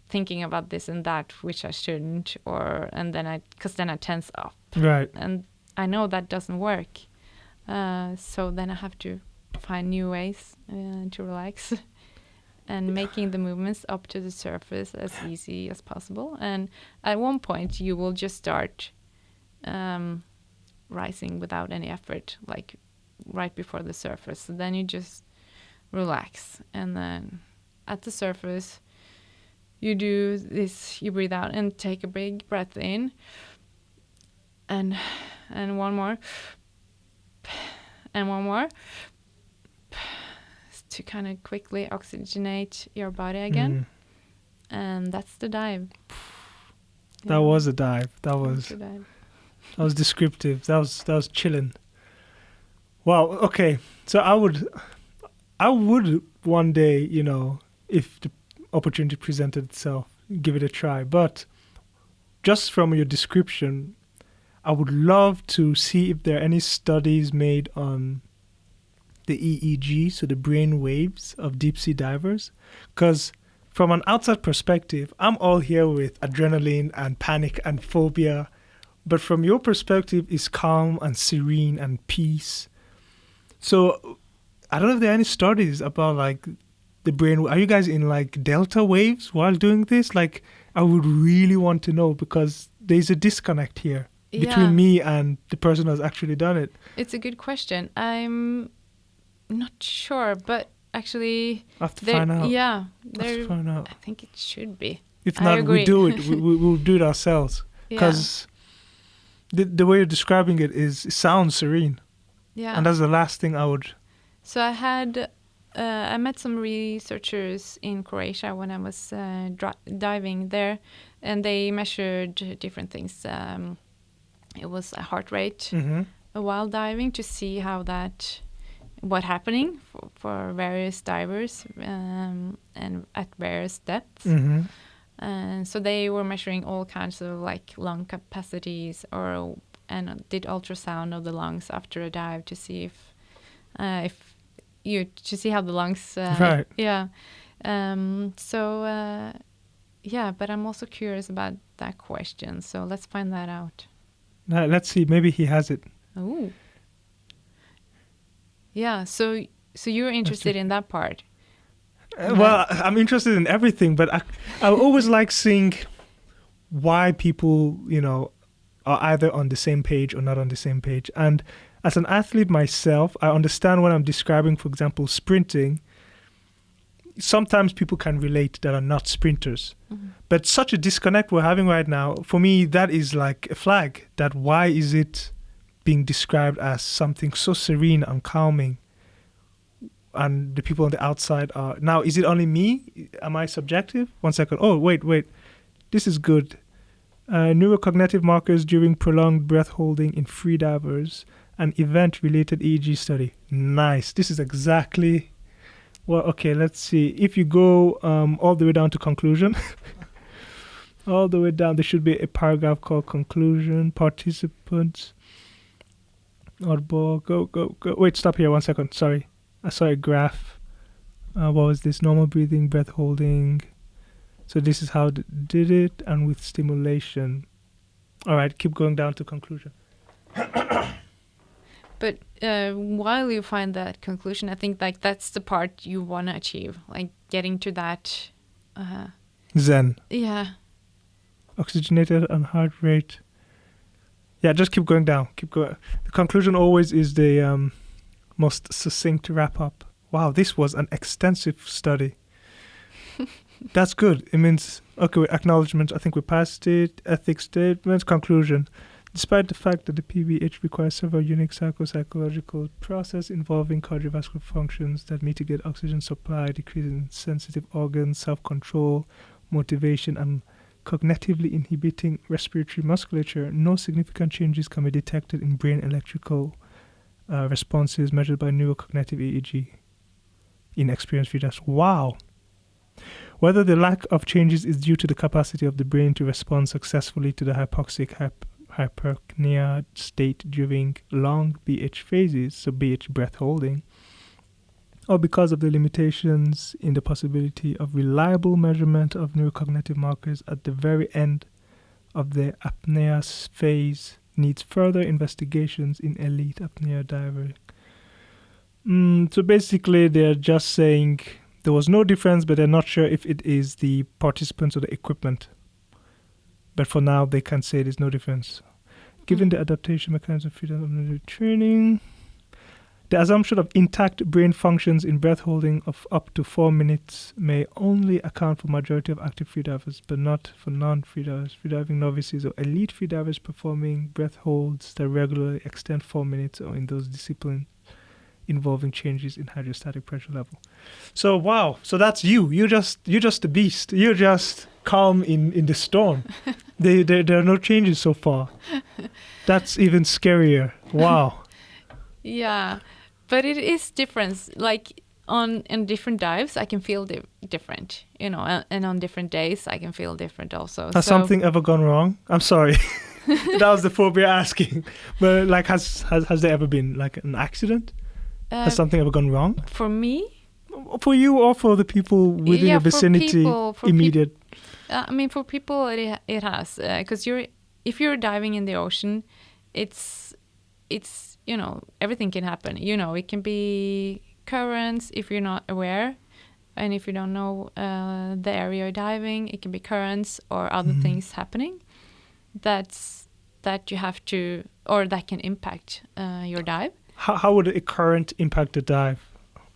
thinking about this and that, which I shouldn't, and then I tense up. Right. And I know that doesn't work. So then I have to find new ways to relax, and making the movements up to the surface as easy as possible. And at one point, you will just start rising without any effort, like right before the surface. So then you just relax, and then at the surface, you do this. You breathe out and take a big breath in, and one more. And one more to kind of quickly oxygenate your body again. And that's the dive. That was a dive. That was descriptive. That was chilling. Wow. Okay. So I would one day, if the opportunity presented itself, give it a try. But just from your description, I would love to see if there are any studies made on the EEG, so the brain waves of deep sea divers. Because from an outside perspective, I'm all here with adrenaline and panic and phobia. But from your perspective, it's calm and serene and peace. So I don't know if there are any studies about like the brain. Are you guys in like delta waves while doing this? Like, I would really want to know, because there's a disconnect here between me and the person who's actually done it. It's a good question. I'm not sure, but actually, I have to find out. Yeah, find out. I think it should be. If not, we do it. We'll do it ourselves. Because the way you're describing it sounds serene. Yeah. And that's the last thing I would. So I met some researchers in Croatia when I was diving there, and they measured different things. It was a heart rate while diving, to see what happening for various divers and at various depths. And so they were measuring all kinds of like lung capacities, and did ultrasound of the lungs after a dive to see to see how the lungs. Right. Yeah. But I'm also curious about that question. So let's find that out. Let's see. Maybe he has it. Oh. Yeah. So you're interested in that part? Well, I'm interested in everything, but I always like seeing why people, are either on the same page or not on the same page. And as an athlete myself, I understand when I'm describing, for example, sprinting, sometimes people can relate that are not sprinters. Mm-hmm. But such a disconnect we're having right now, for me, that is like a flag that why is it being described as something so serene and calming, and the people on the outside are... Now, is it only me? Am I subjective? 1 second. Oh, wait. This is good. Neurocognitive markers during prolonged breath holding in freedivers, an event-related EEG study. Nice. This is exactly... Well, okay, let's see. If you go all the way down to conclusion, all the way down, there should be a paragraph called conclusion, participants, oddball, go. Wait, stop here 1 second. Sorry. I saw a graph. What was this? Normal breathing, breath holding. So this is how did it, and with stimulation. All right, keep going down to conclusion. But while you find that conclusion, I think like that's the part you want to achieve, like getting to that Zen. Yeah. Oxygenated and heart rate. Yeah, just keep going down. Keep going. The conclusion always is the most succinct wrap up. Wow, this was an extensive study. That's good. It means, okay, acknowledgement, I think we passed it. Ethics statements, conclusion. Despite the fact that the PBH requires several unique psychological processes involving cardiovascular functions that mitigate oxygen supply, decrease in sensitive organs, self-control, motivation, and cognitively inhibiting respiratory musculature, no significant changes can be detected in brain electrical responses measured by neurocognitive EEG in experienced readers. Wow! Whether the lack of changes is due to the capacity of the brain to respond successfully to the hypoxic hypercapnia state during long BH phases, so BH breath holding, or because of the limitations in the possibility of reliable measurement of neurocognitive markers at the very end of the apnea phase, needs further investigations in elite apnea diving. So basically they're just saying there was no difference, but they're not sure if it is the participants or the equipment. But for now, they can say there's no difference. Given the adaptation mechanism of freedom of training, the assumption of intact brain functions in breath holding of up to 4 minutes may only account for majority of active freedivers, but not for non-freedivers. Freediving novices or elite freedivers performing breath holds that regularly extend 4 minutes, or in those disciplines involving changes in hydrostatic pressure level. So wow, so that's you. You're just a beast. You're just calm in the storm. There are no changes so far. That's even scarier. Wow. Yeah, but it is different. Like in different dives, I can feel different, and on different days, I can feel different also. Has something ever gone wrong? I'm sorry. That was the phobia asking. But like, has there ever been like an accident? Has something ever gone wrong? For me? For you or for the people within your vicinity, immediate? For people, it has. Because if you're diving in the ocean, it's everything can happen. It can be currents if you're not aware. And if you don't know the area you're diving, it can be currents or other things happening that you have to, or that can impact your dive. How would a current impact the dive?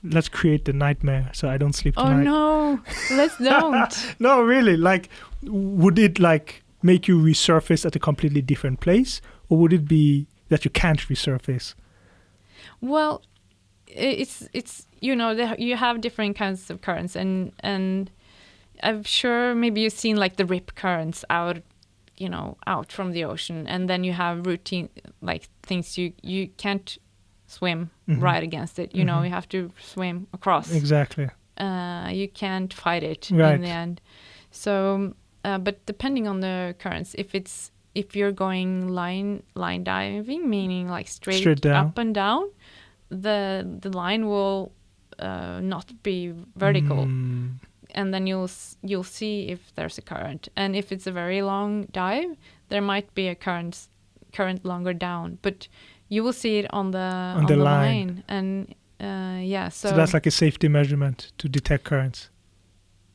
Let's create the nightmare so I don't sleep tonight. Oh no, let's don't. No, really. Like, would it like make you resurface at a completely different place, or would it be that you can't resurface? Well, it's you have different kinds of currents, and I'm sure maybe you've seen like the rip currents out from the ocean, and then you have routine like things you can't swim right against it. You have to swim across. Exactly. You can't fight it right. in the end. So, but depending on the currents, if you're going line diving, meaning like straight up and down, the line will not be vertical, and then you'll see if there's a current. And if it's a very long dive, there might be a current longer down, but you will see it on the line. And so that's like a safety measurement to detect currents.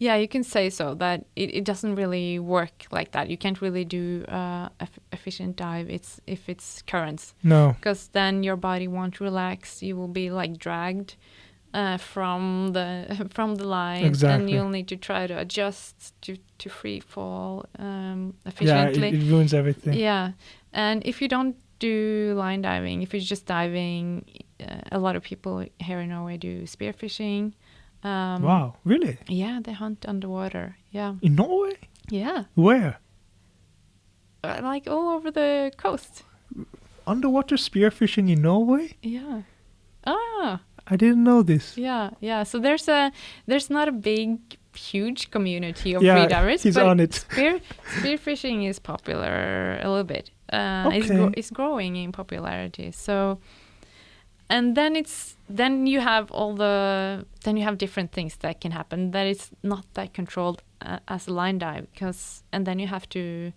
Yeah, you can say so, that it doesn't really work like that. You can't really do efficient dive if it's currents. No. Because then your body won't relax. You will be like dragged from the line, Exactly. and you'll need to try to adjust to free fall Yeah, efficiently. it ruins everything. Yeah, and if you don't do line diving, if you're just diving, a lot of people here in Norway do spearfishing. Wow, really? Yeah, they hunt underwater. Yeah. In Norway? Yeah. Where? Like all over the coast. Underwater spearfishing in Norway? Yeah. Ah. I didn't know this. Yeah. Yeah. So there's not a big, huge community of Yeah, freedivers. he's but on it. Spearfishing is popular a little bit. Okay. It's growing in popularity. So. And then you have different things that can happen that is not that controlled as a line dive, and then you have to,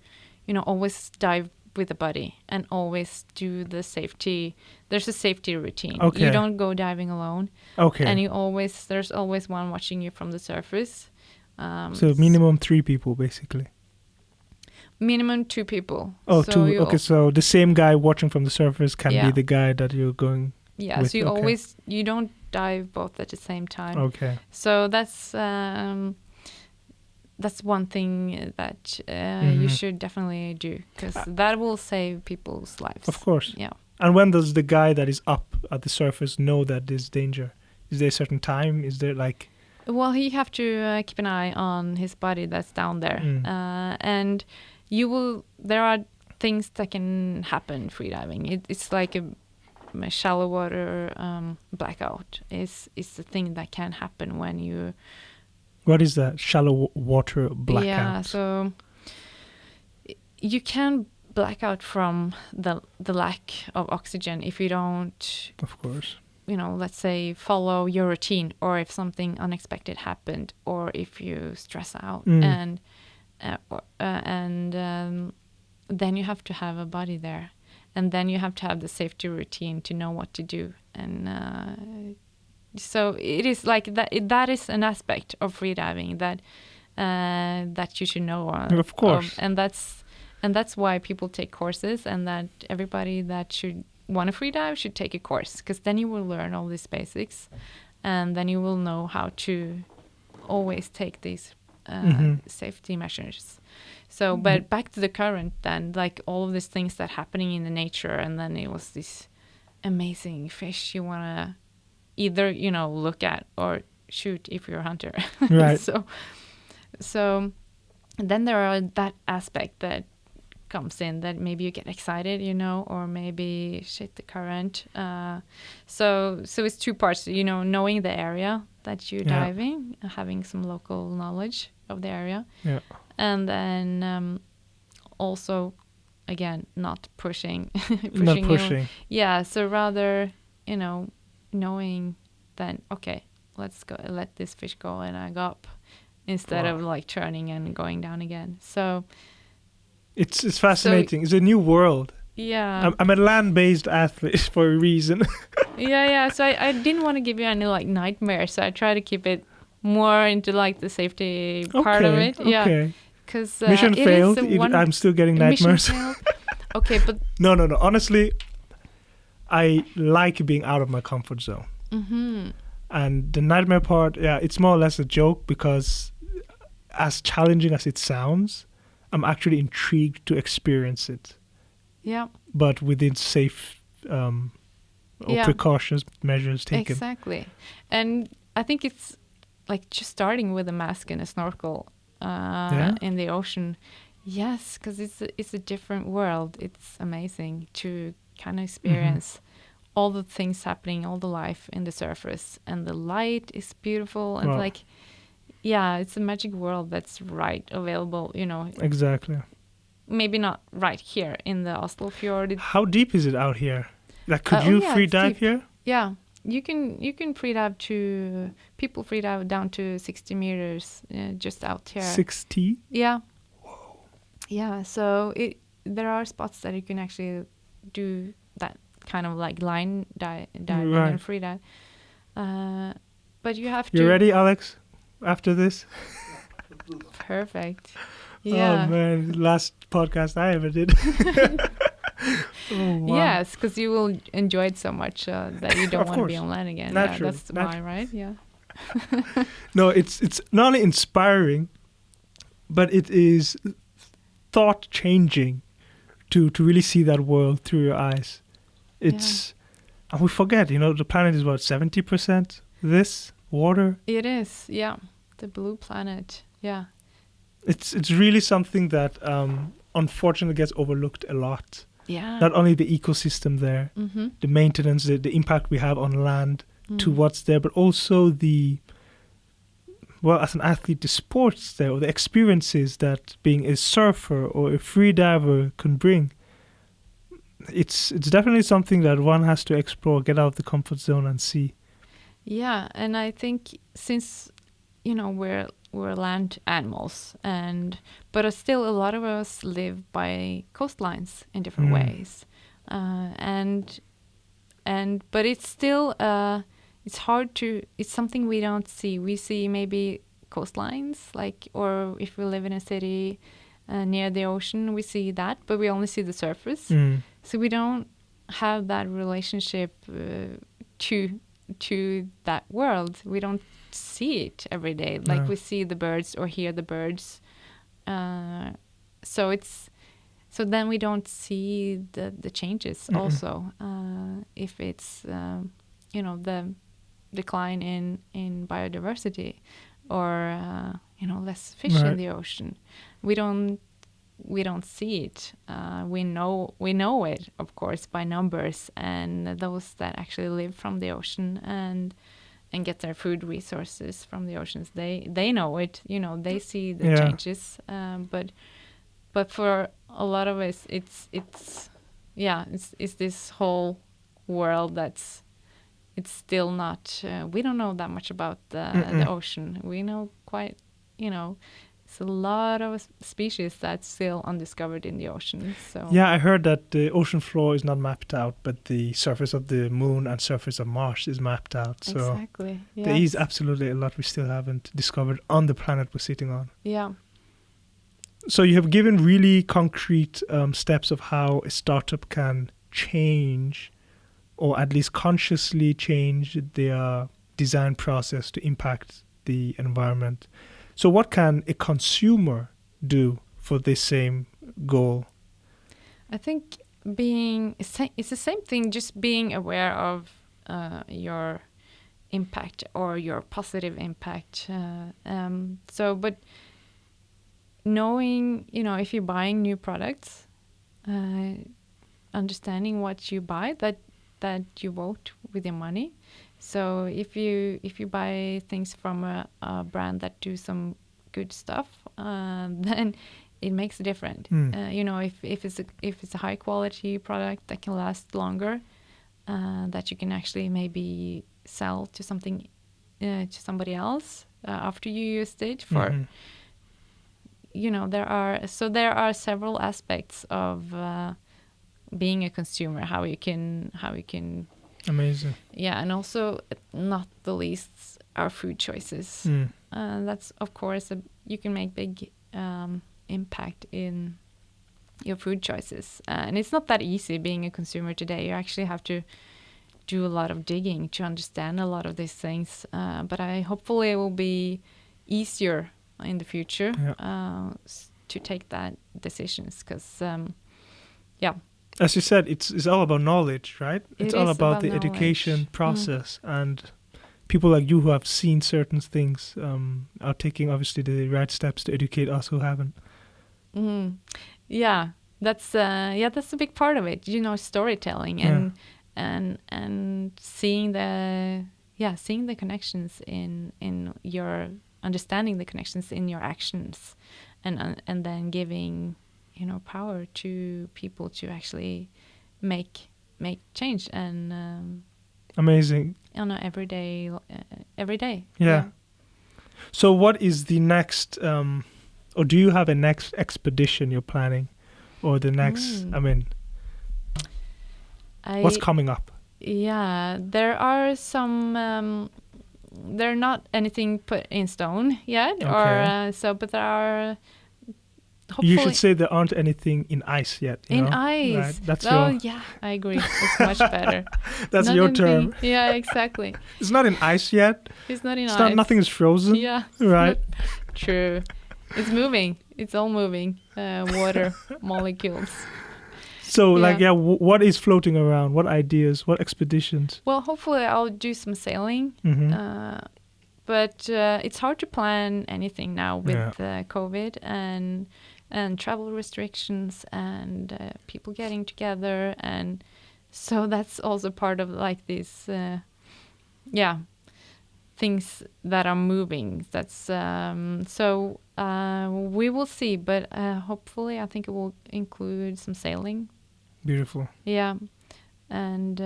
always dive with a buddy and always do the safety. There's a safety routine. Okay. You don't go diving alone. Okay. And there's always one watching you from the surface. So minimum 3 people, basically. Minimum 2 people. Oh, so 2. Okay, so the same guy watching from the surface can Yeah. be the guy that you're going. Yeah, with, so you okay. you don't dive both at the same time. Okay. So that's one thing that you should definitely do, because that will save people's lives. Of course. Yeah. And when does the guy that is up at the surface know that there's danger? Is there a certain time? Is there like... Well, he have to keep an eye on his body that's down there. And there are things that can happen freediving. It's like a shallow water blackout is the thing that can happen when you... What is that? Shallow water blackout? Yeah, so you can black out from the lack of oxygen if you don't... Of course. Let's say follow your routine, or if something unexpected happened, or if you stress out. And then you have to have a body there. And then you have to have the safety routine to know what to do. And so it is like that. That is an aspect of freediving that you should know. Of course. And that's why people take courses, and that everybody that should want to freedive should take a course, because then you will learn all these basics, and then you will know how to always take these safety measures. So, but back to the current then, like all of these things that happening in the nature, and then it was this amazing fish you want to either, look at or shoot if you're a hunter. Right. So then there are that aspect that comes in, that maybe you get excited, or maybe shit, the current. So it's 2 parts, knowing the area that you're diving, having some local knowledge of the area. Yeah. And then also, again, not pushing. Not pushing. Yeah, so rather, knowing that, okay, let this fish go and I go up, instead of like turning and going down again. So it's fascinating. It's a new world. Yeah. I'm a land-based athlete for a reason. Yeah. So I didn't want to give you any like nightmares, so I try to keep it more into like the safety part of it. Okay. Yeah. Because mission failed. I'm still getting nightmares. Okay, but no. Honestly, I like being out of my comfort zone. And the nightmare part, it's more or less a joke, because as challenging as it sounds, I'm actually intrigued to experience it. Yeah. But within safe precautions, measures taken. Exactly. And I think it's like just starting with a mask and a snorkel in the ocean. Yes, because it's a different world. It's amazing to kind of experience all the things happening, all the life in the surface, and the light is beautiful, and it's a magic world that's available. Exactly. Maybe not right here in the Oslo fjord. How deep is it out here? Like, could you free dive here? Yeah. You can free dive people free dive down to 60 meters just out here. 60? Yeah. Whoa. Yeah, so there are spots that you can actually do that kind of like line diving and free dive. But you have to... You ready, Alex, after this? Perfect. Yeah. Oh man, last podcast I ever did. Oh, wow. Yes, because you will enjoy it so much that you don't Of want to be course. on land again. Naturally, Yeah, that's why, right? Yeah. No, it's not only inspiring, but it is thought changing to really see that world through your eyes. It's and we forget, the planet is what, 70% this water. It is. Yeah, the blue planet. Yeah. It's really something that unfortunately gets overlooked a lot. Yeah. Not only the ecosystem there, Mm-hmm. the maintenance, the impact we have on land to what's there, but also as an athlete, the sports there, or the experiences that being a surfer or a free diver can bring. It's definitely something that one has to explore, get out of the comfort zone and see. Yeah, and I think since we're land animals, but still a lot of us live by coastlines in different ways, but it's still it's hard to. It's something we don't see. We see maybe coastlines, or if we live in a city near the ocean, we see that, but we only see the surface. So we don't have that relationship to that world. We don't see it every day, like we see the birds or hear the birds. So then we don't see the changes. Also, if it's the decline in biodiversity, or less fish in the ocean, we don't see it. We know it, of course, by numbers, and those that actually live from the ocean and get their food resources from the oceans, they know it. They see the changes. But for a lot of us, it's this whole world it's still not. We don't know that much about the ocean. We know quite. It's a lot of species that's still undiscovered in the ocean. So yeah, I heard that the ocean floor is not mapped out, but the surface of the moon and surface of Mars is mapped out. So exactly, yes. There is absolutely a lot we still haven't discovered on the planet we're sitting on. Yeah. So you have given really concrete steps of how a startup can change, or at least consciously change their design process to impact the environment. So what can a consumer do for this same goal? I think it's the same thing, just being aware of your impact or your positive impact. But knowing, if you're buying new products, understanding what you buy, that you vote with your money. So if you buy things from a brand that do some good stuff, then it makes a difference. If it's a high quality product that can last longer, that you can actually maybe sell to somebody else after you used it for. There are several aspects of being a consumer, how you can Amazing. Yeah, and also not the least our food choices. That's of course you can make big impact in your food choices, and it's not that easy being a consumer today. You actually have to do a lot of digging to understand a lot of these things, but hopefully it will be easier in the future to take that decisions, because as you said, it's all about knowledge, right? It's all about the knowledge. education process, and people like you who have seen certain things are taking obviously the right steps to educate us who haven't. Yeah, that's a big part of it. Storytelling and seeing the connections in your understanding the connections in your actions, and then giving power to people to actually make change, and amazing on an every day. Yeah. So what is the next or do you have a next expedition you're planning, or the next what's coming up? Yeah, there are some they're not anything put in stone yet, Okay. but there are. Hopefully, You should say there aren't anything in ice yet. You in know? ice. Right. That's oh your. yeah, I agree. It's much better. That's Not your anything- term. Yeah, exactly. It's not in ice yet. It's not in It's ice. not. Nothing is frozen. Yeah. Right. True. It's moving. It's all moving. Water molecules. So, Yeah. what is floating around? What ideas? What expeditions? Well, hopefully I'll do some sailing. Mm-hmm. But it's hard to plan anything now with COVID and travel restrictions and people getting together, and so that's also part of like these things that are moving. That's we will see, but hopefully I think it will include some sailing. Beautiful. Yeah. And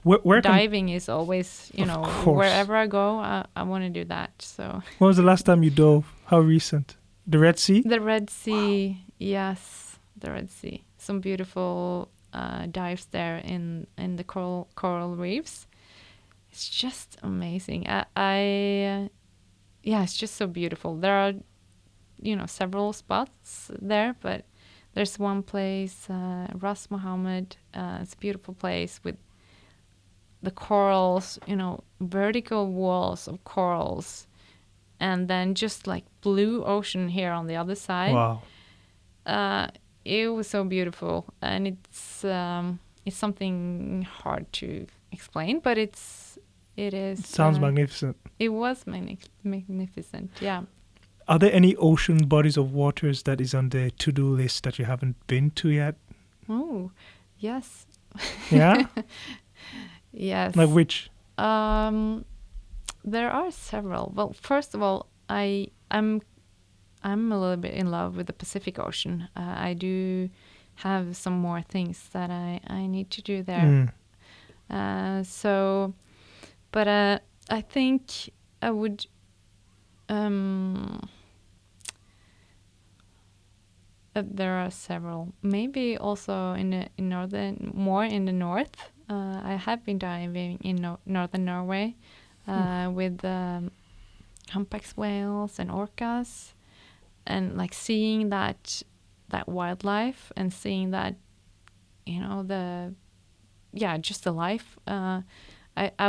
Where can, diving is always, Of course. wherever I go, I want to do that. So when was the last time you dove? How recent? The Red Sea? the Red Sea, yes, the Red Sea. Some beautiful dives there in the coral reefs. It's just amazing. It's just so beautiful. There are, several spots there, but there's one place, Ras Mohammed. It's a beautiful place with the corals, vertical walls of corals, and then just like blue ocean here on the other side. Wow. It was so beautiful, and it's something hard to explain, but it is. It sounds magnificent. It was magnificent. Yeah. Are there any ocean bodies of waters that is on the to-do list that you haven't been to yet? Oh, yes. Yeah? Yes. Like which? There are several. Well, first of all, I'm a little bit in love with the Pacific Ocean. I do have some more things that I need to do there. But I think I would. There are several. Maybe also in the north. I have been diving in northern Norway with humpback whales and orcas, and like seeing that wildlife and seeing that, just the life. I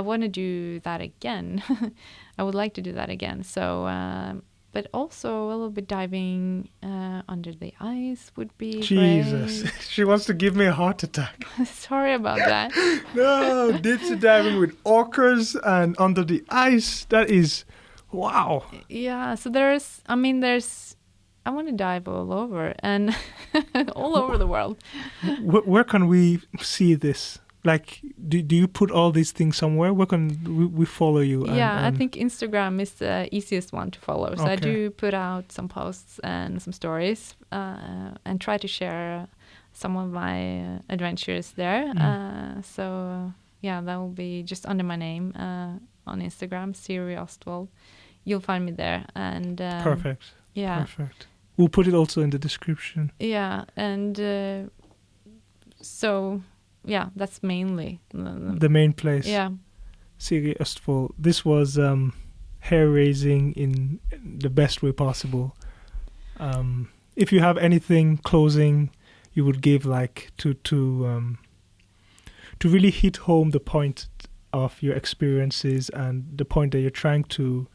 want to do that again. I would like to do that again. So, but also a little bit diving under the ice would be Jesus. great. She wants to give me a heart attack. Sorry about that. No, deep sea diving with orcas and under the ice. That is, wow. Yeah, so I want to dive all over and all over the world. Where can we see this? Like, do you put all these things somewhere? Where can we follow you? I think Instagram is the easiest one to follow. So I Okay. do put out some posts and some stories and try to share some of my adventures there. That will be just under my name on Instagram, Siri Østvold. You'll find me there. And Perfect. Yeah. Perfect. We'll put it also in the description. Yeah, and that's mainly The main place. Yeah. Siri Østvold. This was hair-raising in the best way possible. If you have anything closing you would give, like, to really hit home the point of your experiences and the point that you're trying to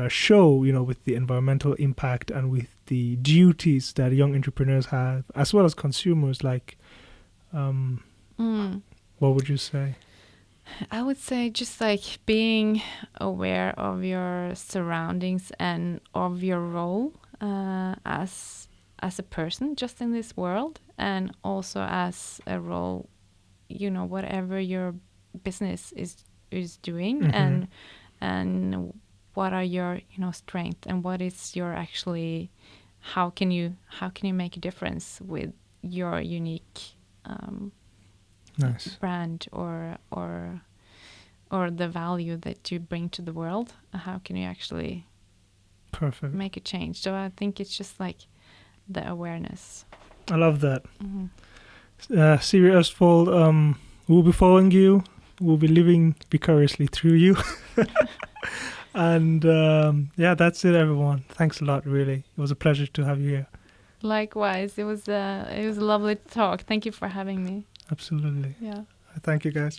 show, with the environmental impact and with the duties that young entrepreneurs have, as well as consumers, like, what would you say? I would say just like being aware of your surroundings and of your role as a person just in this world, and also as a role, whatever your business is doing, Mm-hmm. and what are your strength, and what is your actually, how can you make a difference with your unique Nice. brand or the value that you bring to the world. How can you actually Perfect. make a change? So I think it's just like the awareness. I love that. Mm-hmm. Siri Østvold, we'll be following you. We'll be living vicariously through you. And yeah, that's it, everyone. Thanks a lot, really. It was a pleasure to have you here. Likewise, it was a lovely talk. Thank you for having me. Absolutely. Yeah. Thank you, guys.